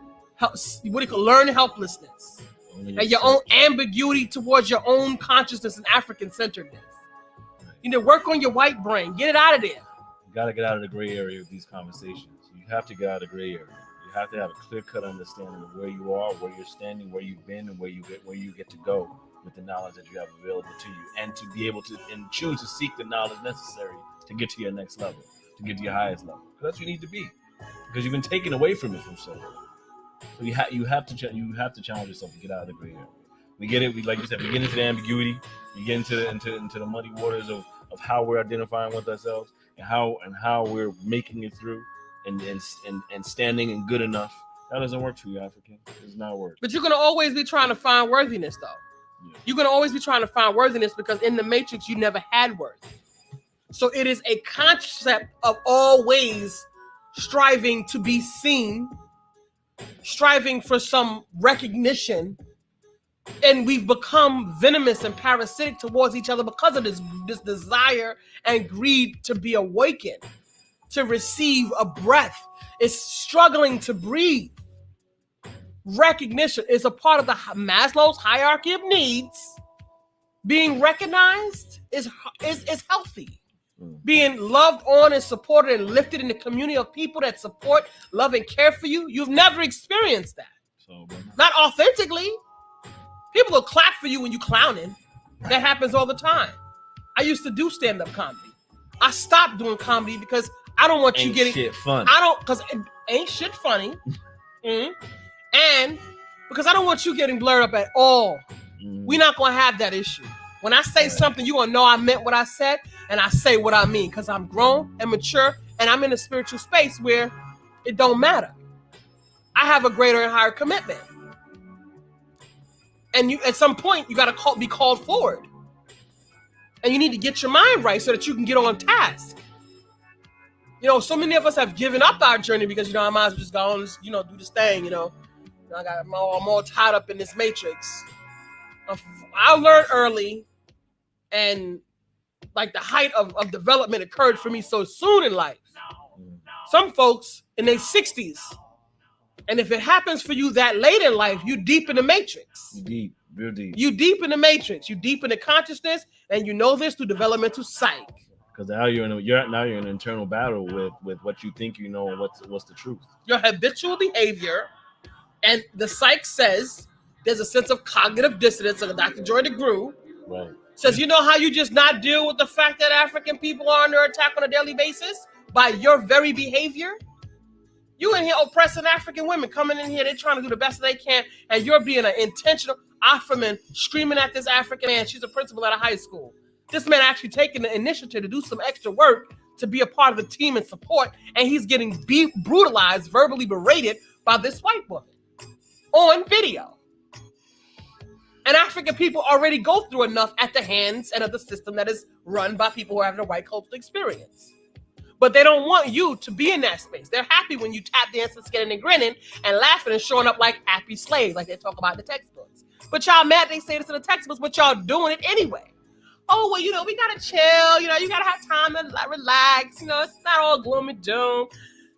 learn helplessness. And your own ambiguity towards your own consciousness and African-centeredness. You need to work on your white brain. Get it out of there. You got to get out of the gray area of these conversations. You have to get out of the gray area. You have to have a clear-cut understanding of where you are, where you're standing, where you've been, and where you get to go with the knowledge that you have available to you, and to be able to and choose to seek the knowledge necessary to get to your next level, to get to your highest level. That's what you need to be, because you've been taken away from it from so long. So you have to challenge yourself to get out of the gray area. We get it. Like you said, we get into the ambiguity. We get into the muddy waters of how we're identifying with ourselves and how we're making it through and standing and good enough. That doesn't work for you, African. It does not work. But you're gonna always be trying to find worthiness, though. Yeah. You're gonna always be trying to find worthiness because in the Matrix you never had worth. So it is a concept of always striving to be seen, striving for some recognition, and we've become venomous and parasitic towards each other because of this desire and greed to be awakened, to receive a breath. It's struggling to breathe. Recognition is a part of the Maslow's hierarchy of needs. Being recognized is healthy. Being loved on and supported and lifted in the community of people that support, love, and care for you. You've never experienced that. Not authentically. People will clap for you when you clowning. That happens all the time. I used to do stand-up comedy. I stopped doing comedy because I don't want you getting shit funny. Because it ain't shit funny. And because I don't want you getting blurred up at all. We're not gonna have that issue. When I say something, you gonna know I meant what I said, and I say what I mean, because I'm grown and mature, and I'm in a spiritual space where it don't matter. I have a greater and higher commitment. And you, at some point, you gotta be called forward. And you need to get your mind right so that you can get on task. You know, so many of us have given up our journey because, I might as well just go on, do this thing, I'm all tied up in this matrix. I learned early, and like the height of development occurred for me so soon in life. Some folks in their 60s, and if it happens for you that late in life, you deep in the matrix. Deep, real deep. You deep in the matrix. You deep in the consciousness, and you know this through developmental psych. Because now you're in an internal battle with what you think you know and what's the truth. Your habitual behavior, and the psych says there's a sense of cognitive dissonance. Like Dr. Joy DeGruy says, you know how you just not deal with the fact that African people are under attack on a daily basis by your very behavior? You in here oppressing African women, coming in here, they're trying to do the best they can, and you're being an intentional Afroman screaming at this African man. She's a principal at a high school. This man actually taking the initiative to do some extra work to be a part of the team and support, and he's getting brutalized, verbally berated by this white woman on video. And African people already go through enough at the hands and of the system that is run by people who are having a white cultural experience. But they don't want you to be in that space. They're happy when you tap dancing, skinning and grinning and laughing and showing up like happy slaves, like they talk about in the textbooks. But y'all mad they say this in the textbooks, but y'all doing it anyway. Oh, well, we gotta chill. You gotta have time to relax. It's not all gloom and doom.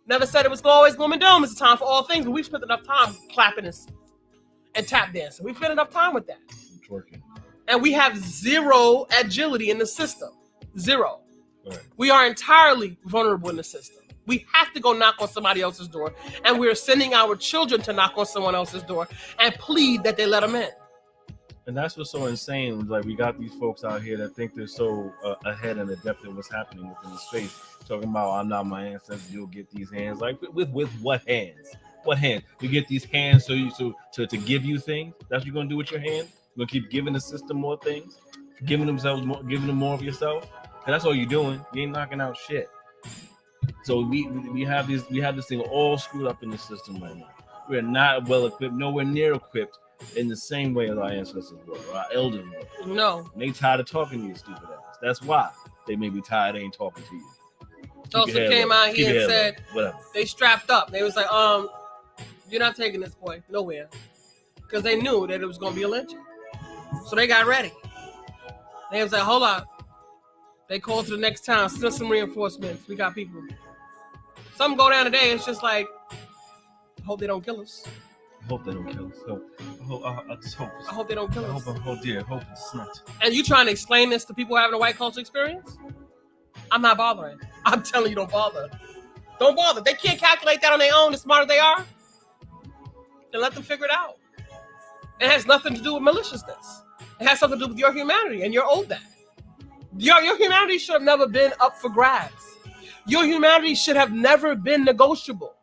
Never said it was always gloom and doom. It's a time for all things, but we've spent enough time clapping and tap dancing. We've spent enough time with that. It's working. And we have zero agility in the system. Zero. Right. We are entirely vulnerable in the system. We have to go knock on somebody else's door, and we're sending our children to knock on someone else's door and plead that they let them in. And that's what's so insane. Like, we got these folks out here that think they're so ahead and adept at what's happening within the space. Talking about, I'm not my ancestors, you'll get these hands. Like, with what hands? What hands? You get these hands to give you things? That's what you're going to do with your hands? You're going to keep giving the system more things? Giving them more of yourself? And that's all you're doing. You ain't knocking out shit. So we have this thing all screwed up in the system right now. We're not well equipped, nowhere near equipped in the same way as our ancestors were, or our elders were. No. And they tired of talking to you stupid ass. That's why they may be tired. They ain't talking to you. Also came out here and said whatever. They strapped up. They was like, you're not taking this boy nowhere. because they knew that it was going to be a lynching. So they got ready. They was like, hold up. They called to the next town, send some reinforcements. We got people. Something go down today. It's just like, I hope they don't kill us. I hope they don't kill us. I just hope. I hope they don't kill us. Oh dear, I hope it's not. And you trying to explain this to people having a white culture experience? I'm not bothering. I'm telling you, don't bother. Don't bother. They can't calculate that on their own, as smart as they are. Then let them figure it out. It has nothing to do with maliciousness. It has something to do with your humanity, and you're owed that. Your humanity should have never been up for grabs. Your humanity should have never been negotiable.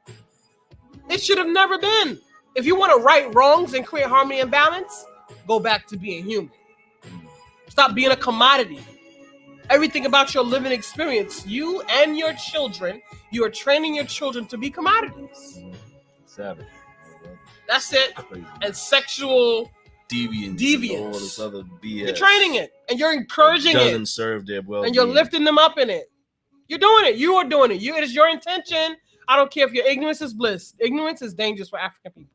It should have never been. If you want to right wrongs and create harmony and balance, go back to being human. Stop being a commodity. Everything about your living experience, you and your children, you are training your children to be commodities. Savage. That's it. And sexual deviance. All this other BS. You're training it, and you're encouraging it. Doesn't serve their well-being. And you're lifting them up in it. You're doing it. You are doing it. It is your intention. I don't care if your ignorance is bliss. Ignorance is dangerous for African people.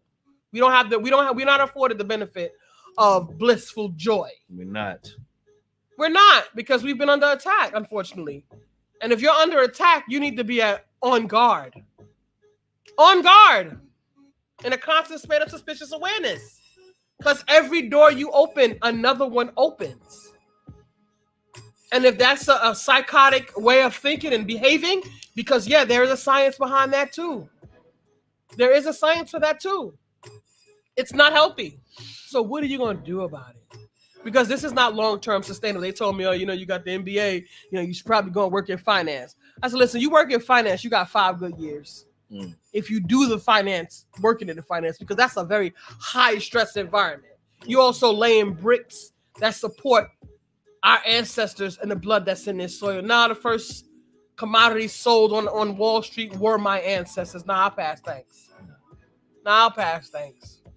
We're not afforded the benefit of blissful joy. We're not, because we've been under attack, unfortunately. And if you're under attack, you need to be on guard. On guard. In a constant state of suspicious awareness. Because every door you open, another one opens. And if that's a psychotic way of thinking and behaving, because there is a science behind that too. There is a science for that too. It's not healthy. So what are you going to do about it? Because this is not long-term sustainable. They told me, you got the MBA, you should probably go and work in finance. I said, listen, you work in finance, you got 5 good years. If you do the finance, working in the finance, because that's a very high stress environment. You also laying bricks that support our ancestors and the blood that's in this soil. Now the first commodities sold on Wall Street were my ancestors. Now I'll pass thanks.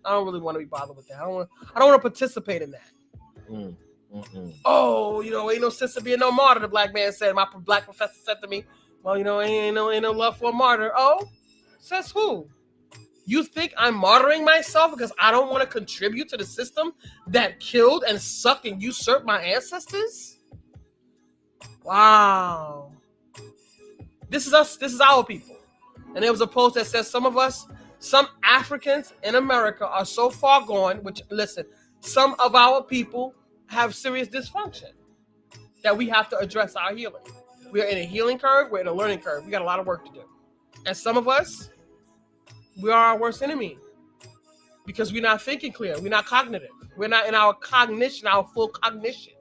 I don't really want to be bothered with that. I don't want to participate in that. Oh, ain't no sense of being no martyr, the black man said. My black professor said to me, well, ain't no love for a martyr. Oh, says who? You think I'm martyring myself because I don't want to contribute to the system that killed and sucked and usurped my ancestors? Wow. This is us. This is our people. And there was a post that says some Africans in America are so far gone, which, listen, some of our people have serious dysfunction that we have to address our healing. We are in a healing curve. We're in a learning curve. We got a lot of work to do. And some of us, we are our worst enemy because we're not thinking clear. We're not cognitive. We're not in our cognition, our full cognition.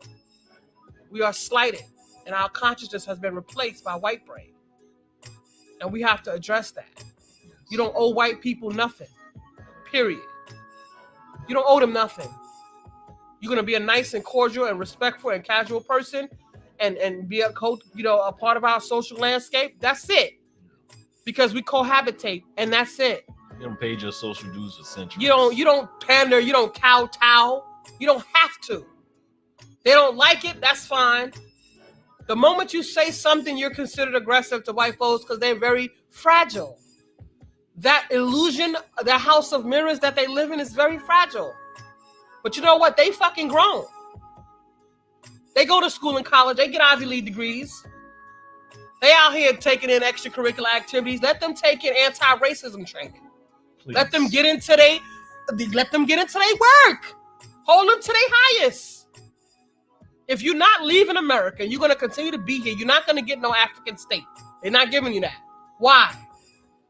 We are slighted, and our consciousness has been replaced by white brain. And we have to address that. You don't owe white people nothing, period. You don't owe them nothing. You're going to be a nice and cordial and respectful and casual person and be a part of our social landscape. That's it. Because we cohabitate, and that's it. You don't pay your social dues for centuries. You don't pander, you don't kowtow. You don't have to. They don't like it, that's fine. The moment you say something, you're considered aggressive to white folks because they're very fragile. That illusion, the house of mirrors that they live in is very fragile. But you know what? They fucking grown. They go to school and college. They get Ivy League degrees. They out here taking in extracurricular activities. Let them take in anti-racism training. Please. Let them get into their work. Hold them to their highest. If you're not leaving America and you're going to continue to be here, you're not going to get no African state. They're not giving you that. Why?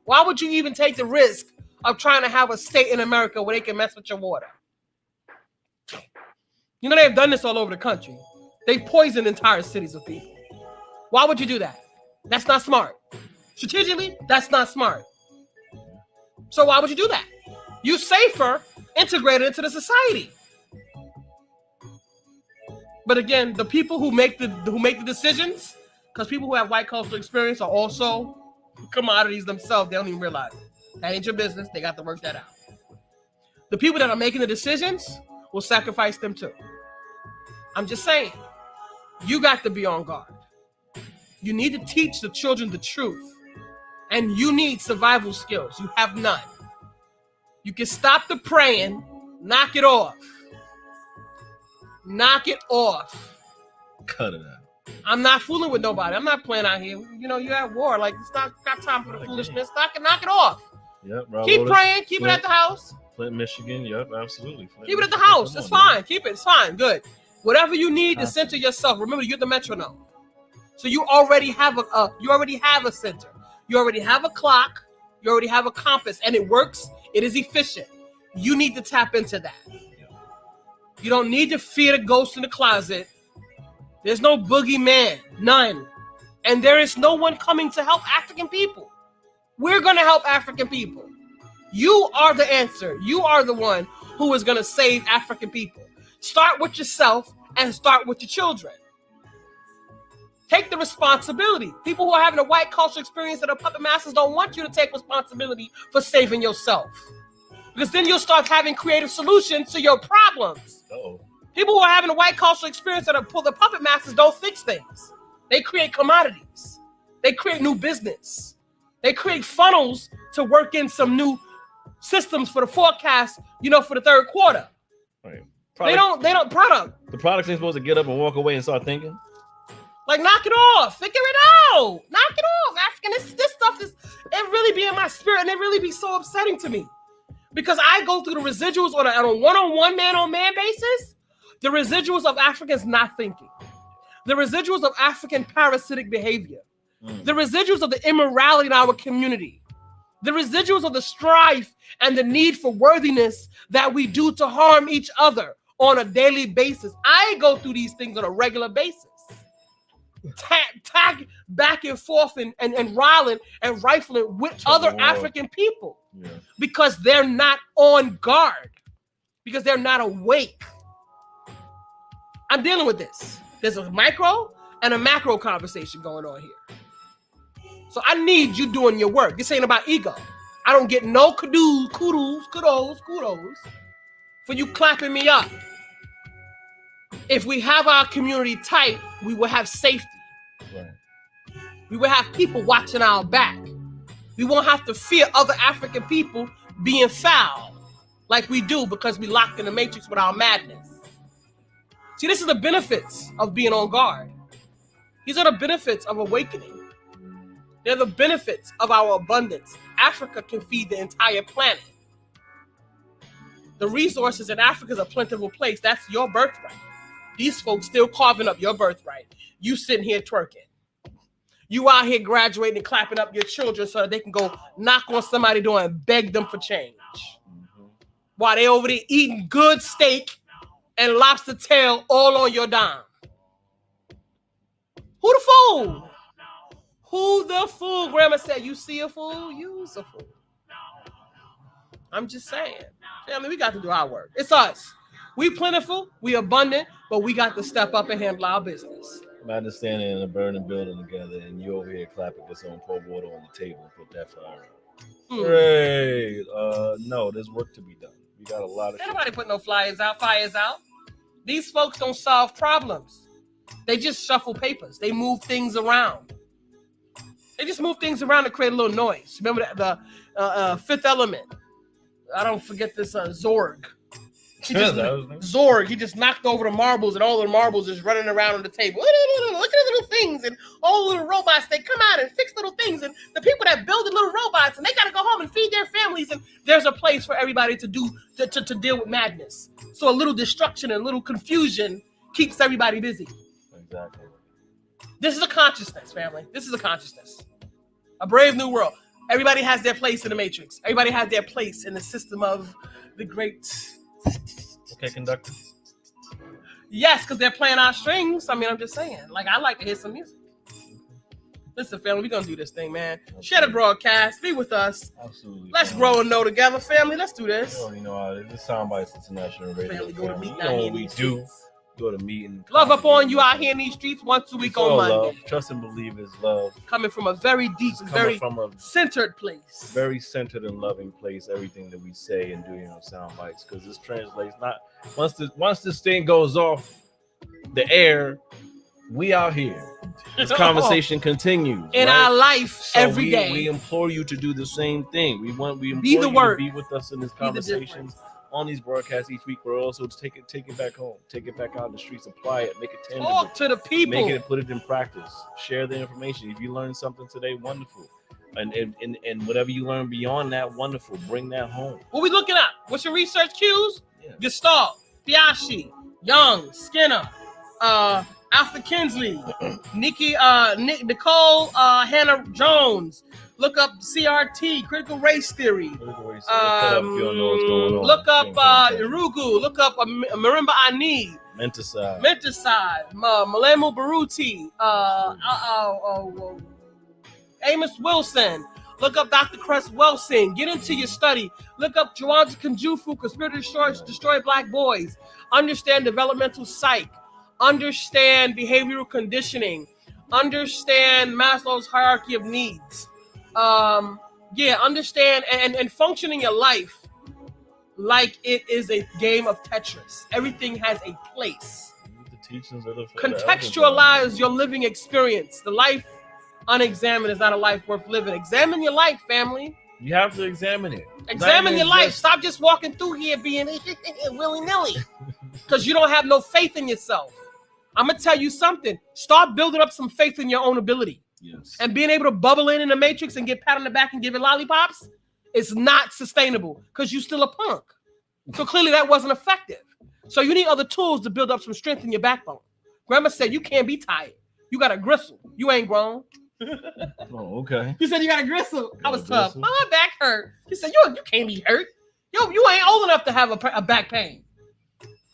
Why would you even take the risk of trying to have a state in America where they can mess with your water? They've done this all over the country. They've poisoned entire cities with people. Why would you do that? That's not smart. Strategically, that's not smart. So why would you do that? You're safer integrated into the society. But again, the people who make the decisions, because people who have white cultural experience are also commodities themselves. They don't even realize it. That ain't your business. They got to work that out. The people that are making the decisions will sacrifice them too. I'm just saying, you got to be on guard. You need to teach the children the truth. And you need survival skills. You have none. You can stop the praying Knock it off. Knock it off. Cut it out. I'm not fooling with nobody. I'm not playing out here. You know, you're at war. Like, it's not got time for the foolishness. Knock it off. Yep. Keep praying. Keep it at the house. Flint, Michigan. Yep, absolutely. Keep it at the house. It's fine. Keep it. It's fine. Good. Whatever you need to center yourself. Remember, you're the metronome. So you already have a center. You already have a clock. You already have a compass, and it works. It is efficient. You need to tap into that. You don't need to fear the ghost in the closet. There's no boogeyman. None. And there is no one coming to help African people. We're going to help African people. You are the answer. You are the one who is going to save African people. Start with yourself and start with your children. Take the responsibility. People who are having a white cultural experience that are puppet masters don't want you to take responsibility for saving yourself. Because then you'll start having creative solutions to your problems. Uh-oh. People who are having a white cultural experience that are the puppet masters don't fix things. They create commodities. They create new business. They create funnels to work in some new systems for the forecast, for the third quarter. Right. They don't product. The products ain't supposed to get up and walk away and start thinking. Like, knock it off. Figure it out. Knock it off. African, this stuff it really be in my spirit, and it really be so upsetting to me. Because I go through the residuals on a one-on-one, man-on-man basis. The residuals of Africans not thinking. The residuals of African parasitic behavior. The residuals of the immorality in our community. The residuals of the strife and the need for worthiness that we do to harm each other on a daily basis. I go through these things on a regular basis. Tag back and forth and riling and rifling with other African people because they're not on guard, because they're not awake. I'm dealing with this. There's a micro and a macro conversation going on here. So I need you doing your work. This ain't about ego. I don't get no kudos for you clapping me up. If we have our community tight, we will have safety. Right. We will have people watching our back. We won't have to fear other African people being foul like we do because we locked in the matrix with our madness. See, this is the benefits of being on guard. These are the benefits of awakening. They're the benefits of our abundance. Africa can feed the entire planet. The resources in Africa is a plentiful place. That's your birthright. These folks still carving up your birthright. You sitting here twerking. You out here graduating and clapping up your children so that they can go knock on somebody's door and beg them for change. While they over there eating good steak and lobster tail all on your dime. Who the fool? Who the fool? Grandma said, you see a fool, you's a fool. I'm just saying. Family, we got to do our work. It's us. We plentiful, we abundant, but we got to step up and handle our business. Imagine standing in a burning building together and you over here clapping this on, pour water on the table and put that fire out. Great. No, there's work to be done. We got a lot of Nobody put no fires out. These folks don't solve problems. They just shuffle papers. They move things around. They just move things around to create a little noise. Remember the Fifth Element? I don't forget this Zorg. Zorg, he just knocked over the marbles and all the marbles is running around on the table. Look at the little things and all the little robots. They come out and fix little things. And the people that build the little robots and they got to go home and feed their families. And there's a place for everybody to deal with madness. So a little destruction and a little confusion keeps everybody busy. Exactly. This is a consciousness, family. This is a consciousness. A brave new world. Everybody has their place in the matrix. Everybody has their place in the system of the great. Okay, conductor. Yes, because they're playing our strings. I mean, I'm just saying. Like, I like to hear some music. Listen, family, we're going to do this thing, man. Okay. Share the broadcast. Be with us. Absolutely. Let's grow and know together, family. Let's do this. You already know how it is. This Soundbytes International Radio. Family, go to meet. You know what we do. Go to meeting. Love up on you out here in these streets once a week on Monday. Love. Trust and believe is love. Coming from a very deep and very centered place. Very centered and loving place. Everything that we say and do here on Soundbytes, because this translates not once this thing goes off the air, we out here. This conversation continues in our life every day. We implore you to do the same thing. We implore be the you word. To be with us in this conversation on these broadcasts each week, but also take it back home, take it back out in the streets, apply it, make it tangible. Talk to the people. Make it, put it in practice. Share the information. If you learned something today, wonderful. And whatever you learn beyond that, wonderful. Bring that home. What we looking at? What's your research cues? Yeah. Gestalt, Piaget, Young, Skinner, Alfred Kinsley, Nicole Hannah Jones. Look up CRT, critical race theory. Look up Irugu. Look up Marimba Ani. Menticide, Malemu Baruti. Amos Wilson. Look up Dr. Cress Wilson. Get into your study. Look up Juwanji Kanjufu, Conspiracy Destroy Black Boys. Understand developmental psych. Understand behavioral conditioning. Understand Maslow's hierarchy of needs. Understand and function in your life like it is a game of Tetris. Everything has a place. Contextualize your living experience. The life unexamined is not a life worth living. Examine your life, family. You have to examine it. Examine your life. Stop just walking through here being willy-nilly because you don't have no faith in yourself. I'm going to tell you something. Start building up some faith in your own ability. Yes. And being able to bubble in the matrix and get pat on the back and give it lollipops is not sustainable because you're still a punk. So clearly that wasn't effective. So you need other tools to build up some strength in your backbone. Grandma said you can't be tired. You got a gristle. You ain't grown. Oh, okay. You said you got a gristle. I was tough. Gristle. My back hurt. She said you can't be hurt. You ain't old enough to have a back pain.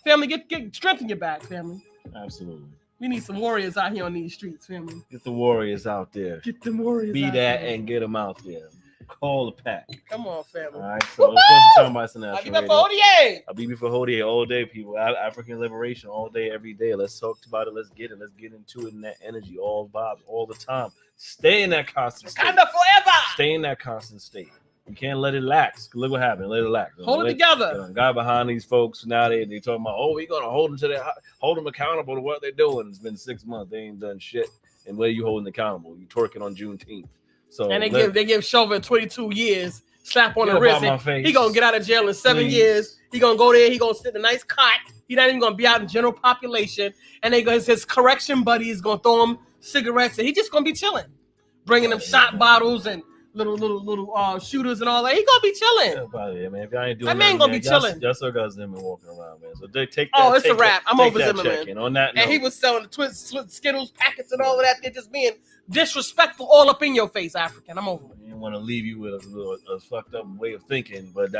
Family, get strength in your back, family. Absolutely. We need some warriors out here on these streets, family. Get the warriors out there. Get the warriors Be out that there. and get them out there. Call the pack. Come on, family. All right. So let's go to Soundbytes International Radio. I'll I'll be for Hodie all day, people. African liberation all day, every day. Let's talk about it. Let's get it. Let's get into it in that energy, all vibes, all the time. Stay in that constant state. Wakanda forever. Stay in that constant state. You can't let it lax. Look what happened. Let it lax. Hold it together. Got behind these folks now. They talking about, we're gonna hold them accountable to what they're doing. It's been 6 months. They ain't done shit. And what are you holding accountable? You twerking on Juneteenth. So and they give Chauvin 22 years, slap on the wrist. He gonna get out of jail in 7 years. He gonna go there. He gonna sit in a nice cot. He not even gonna be out in general population. And his correction buddy is gonna throw him cigarettes, and he just gonna be chilling, bringing them shot bottles and little shooters and all that. He gonna be chilling. Yeah, man. If y'all ain't doing that man gonna be chilling. That's what guys been walking around, man. So they take that. Oh, it's a wrap. I'm over Zimmerman. On that note. And he was selling the Skittles packets and all of that. They're just being disrespectful all up in your face, African. I'm over it. I didn't want to leave you with a fucked up way of thinking, but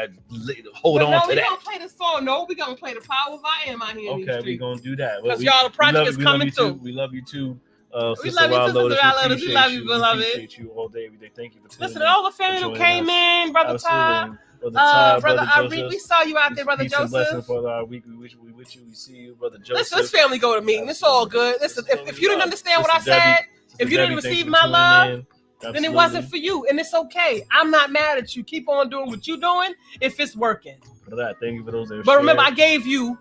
hold on to that. We gonna play the song. No, we gonna play the power of I Am out here. Okay, we gonna do that. Because y'all, the project is coming through. We love you too. We love you, Sister Lotus. We love you, beloved. We appreciate you all day, every day. Thank you for tuning in. Listen to all the family who came in, Brother Todd. Brother Joseph. We saw you out there, Brother Joseph. For our week. We wish we with you. We see you, Brother Joseph. This family go to meeting. It's all good. Listen, if you didn't understand what I said, if you didn't receive my love, then it wasn't for you, and it's okay. I'm not mad at you. Keep on doing what you're doing if it's working. Thank you for those. But remember, I gave you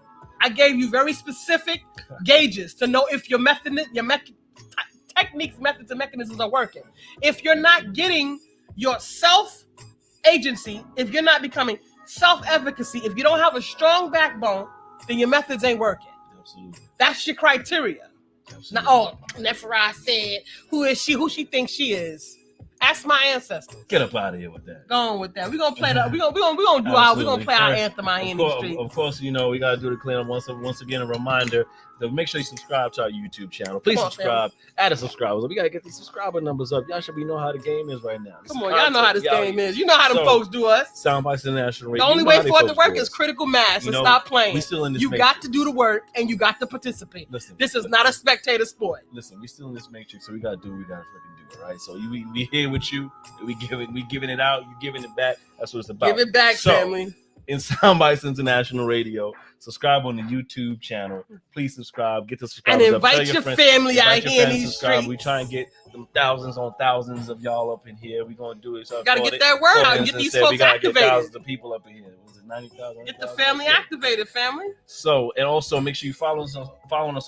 very specific gauges to know if your techniques, methods, and mechanisms are working. If you're not getting your self-agency, if you're not becoming self-efficacy, if you don't have a strong backbone, then your methods ain't working. Absolutely. That's your criteria. Absolutely. Now, Nephra said, who is she? Who she thinks she is? Ask my ancestors. Get up out of here with that. Go on with that. We're gonna play we're gonna play our anthem out in the street. Of course, we gotta do the cleanup once again. A reminder to make sure you subscribe to our YouTube channel. Please subscribe. Add a subscriber. We gotta get these subscriber numbers up. Y'all should know how the game is right now. Come on, y'all know how this game is. You know how them folks do us. Soundbytes International Radio. The only way for it to work is critical mass. And stop playing. We still in this. You got to do the work and you got to participate. Listen, this is not a spectator sport. Listen, we still in this matrix, so we gotta do what we gotta freaking do. All right. So we here with you. We giving it out. You giving it back. That's what it's about. Give it back, family. In Soundbytes International Radio, Subscribe on the YouTube channel. Please subscribe. Get the And subscribers invite up. your family out here in these streets. We try and get them thousands on thousands of y'all up in here. We're gonna do it. So gotta get that word out and get these folks we gotta activated. Get thousands of people up in here. Was it 90,000? Get the family activated, family. So, and also make sure you following us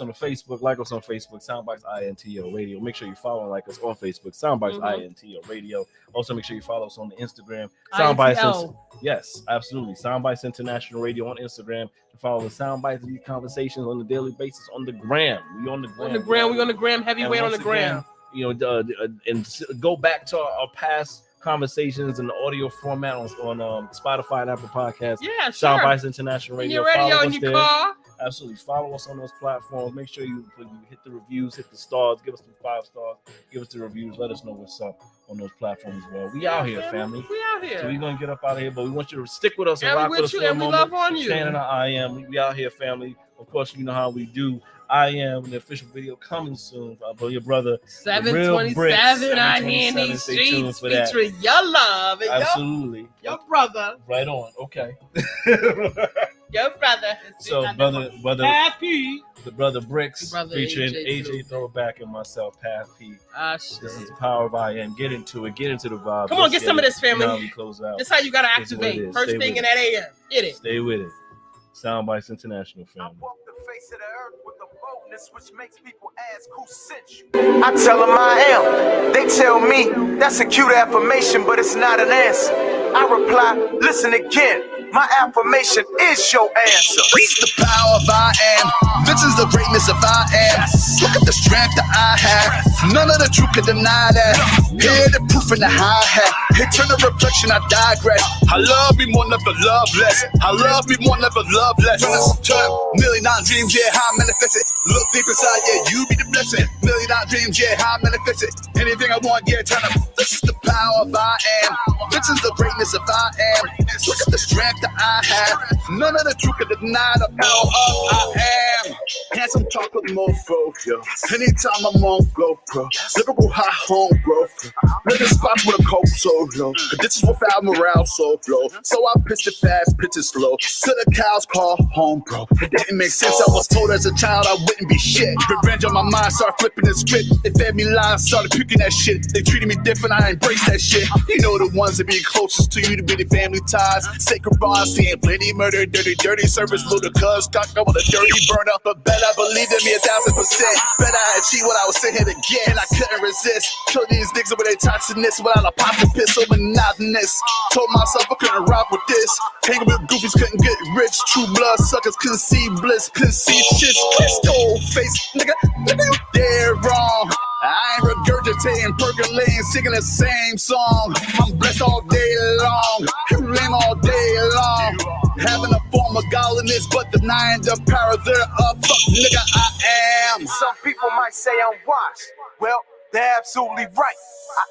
on the Facebook, like us on Facebook, Soundbytes INTO Radio. Make sure you follow and like us on Facebook, Soundbytes INTO Radio. Also, make sure you follow us on the Instagram, Soundbytes. Yes, absolutely. Soundbytes International Radio on Instagram. To follow the Soundbytes of these conversations on a daily basis on the gram. We on the gram. We on the gram. Heavyweight on the gram. Again, and go back to our past conversations in the audio format on Spotify and Apple Podcasts. Yeah, sure. Soundbytes International Radio. In your radio, in your car. Absolutely. Follow us on those platforms. Make sure you hit the reviews, hit the stars, give us the 5 stars, give us the reviews. Let us know what's up on those platforms as well. We out here, family. We out here. So we're going to get up out of here, but we want you to stick with us and rock rock with us for a moment. Love on you. Stand in our I am. We out here, family. Of course, you know how we do. I am the official video coming soon. Your brother 727 I hear in these streets featuring your love and absolutely your brother. Right on. Okay. Your brother. So brother Happy. The brother Bricks featuring AJ Throwback and myself, Path P. Shit. This is the power of I am. Get into it. Get into the vibe. Come on, get some of this, family. Now we close out. This is how you gotta activate. First thing in that AM. Get it. Stay with it. Soundbytes International, family. Face of the earth with a boldness which makes people ask who sent you. I tell them I am. They tell me that's a cute affirmation, but it's not an answer. I reply, listen again. My affirmation is your answer. Reach the power of I am. This is the greatness of I am. Look at the strength that I have. None of the truth can deny that. Hear the proof in the hi-hat. Eternal reflection, I digress. I love me more, never love less. I love me more, never love less. $1,000,000 dreams, yeah, how I manifest it. Look deep inside, yeah, you be the blessing. $1,000,000 dreams, yeah, how I manifest it. Anything I want, yeah, turn up. This is the power of I am. This is the greatness of I am. Look at the strength that I have. None of the truth can deny the power of I am. Handsome chocolate mofo, yo. Anytime I'm on GoPro, lyrical high home growth. Living spots with a cold so low. This is without morale so low. So I pitched it fast, pitch it slow. Till the cows call home, bro. It didn't make sense. I was told as a child I wouldn't be shit. Revenge on my mind, started flipping the script. They fed me lies, started picking that shit. They treated me different, I embraced that shit. You know the ones that be closest to you to be the family ties. Sacred bonds, seeing plenty murder, dirty service, ludicrous, cock up with a dirty burner. But bet I believed in me 1,000%. Bet I achieved what I was saying again. I couldn't resist. Kill these niggas with their toxicness without a popping piss so monotonous. Told myself I couldn't rock with this. Hanging with goofies couldn't get rich. True blood suckers couldn't see bliss, couldn't see shit. Kiss old face, nigga, you dead wrong. I ain't regurgitating, percolating, singing the same song. I'm blessed all day long, lame all day long. Having a form of godliness, but denying the power thereof. Fuck nigga, I am. Some people might say I'm washed. Well, they're absolutely right.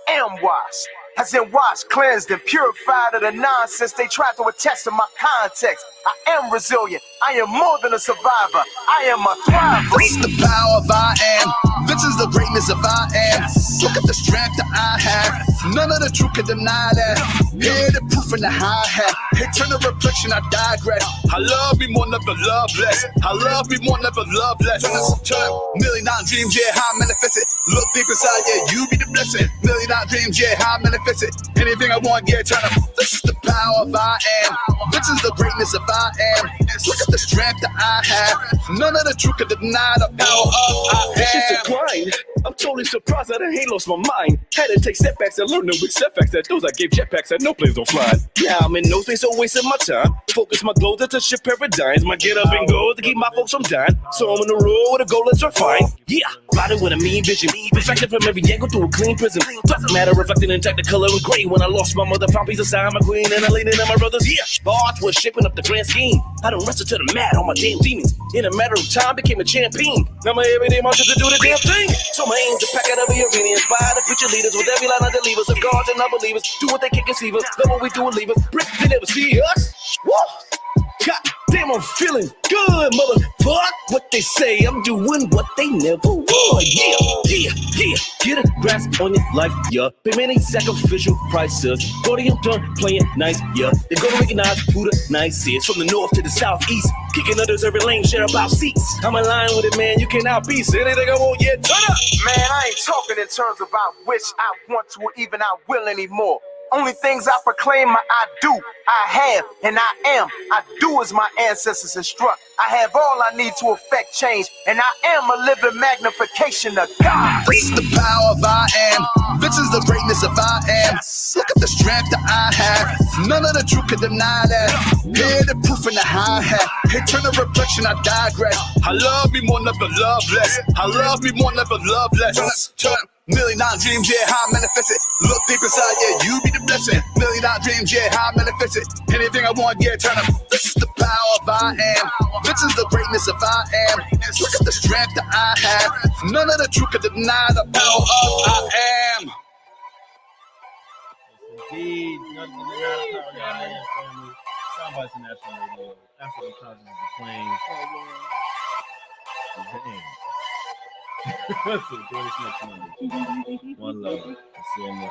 I am washed. As in washed, cleansed, and purified of the nonsense they tried to attach to my context. I am resilient. I am more than a survivor. I am a thriver. Reach the power of I am. This is the greatness of I am. Look at the strength that I have. None of the truth can deny that. Hear the proof in the hi-hat. Eternal reflection, I digress. I love me more, never love less. I love me more, never love less. $1,000,000 dreams, yeah, how I manifest it. Look deep inside, yeah, you be the blessing. $1,000,000 dreams, yeah, how I manifest it. Anything I want, yeah, turn up. This is the power of I am. This is the greatness of I am. Look at the strength that I have. None of the truth can deny the power of I am. I'm totally surprised that I ain't lost my mind. Had to take setbacks and learn to accept facts that those I gave jetpacks that no planes don't fly. Yeah, I'm in no space, so wasting my time. Focus my goals to shift paradigms. My get up and go to keep my folks from dying. So I'm on the road with a goal that's refined. Yeah, riding with a mean vision. Reflected from every angle through a clean prism. Doesn't matter, reflecting intact the color of gray. When I lost my mother, found peace aside my queen, and I laid it on my brothers. Yeah, bars was shaping up the grand scheme. I done wrestled to the mat on my damn demons. In a matter of time, became a champion. Now my everyday mantra to do the damn thing. So my aim to pack out every arena, inspire the future leaders with every line of the levers of gods and unbelievers. Do what they can't conceive us, love what we do and leave us. Brick, they never see us. Woo! God damn, I'm feeling good, motherfuck. What they say, I'm doing what they never would. Yeah. Get a grasp on your life, yeah. Pay many sacrificial prices. Go to your done playing nice, yeah. They're gonna recognize who the nice is. From the north to the southeast, Kicking others every lane, share about seats. I'm in line with it, man. You can outbeast anything I want, yeah, turn up. Man, I ain't talking in terms of I wish, I want to, or even I will anymore. Only things I proclaim, I do, I have, and I am. I do as my ancestors instruct. I have all I need to affect change, and I am a living magnification of God. This is the power of I am. This is the greatness of I am. Look at the strength that I have. None of the truth can deny that. Hear the proof in the hi-hat. Eternal reflection, I digress. I love me more, never love less. I love me more, never love less. Turn up. $1,000,000 dreams, yeah, how I manifest it. Look deep inside, yeah, you be the blessing. $1,000,000 dreams, yeah, how I manifest it. Anything I want, yeah, turn up. This is the power of I am. This is the greatness of I am. Look at the strength that I have. None of the truth can deny the power of I am. Indeed, nothing to deny the power of I am, family. Soundbytes International Radio. African consciousness of playing. That's it. This next Monday. One love. See you in the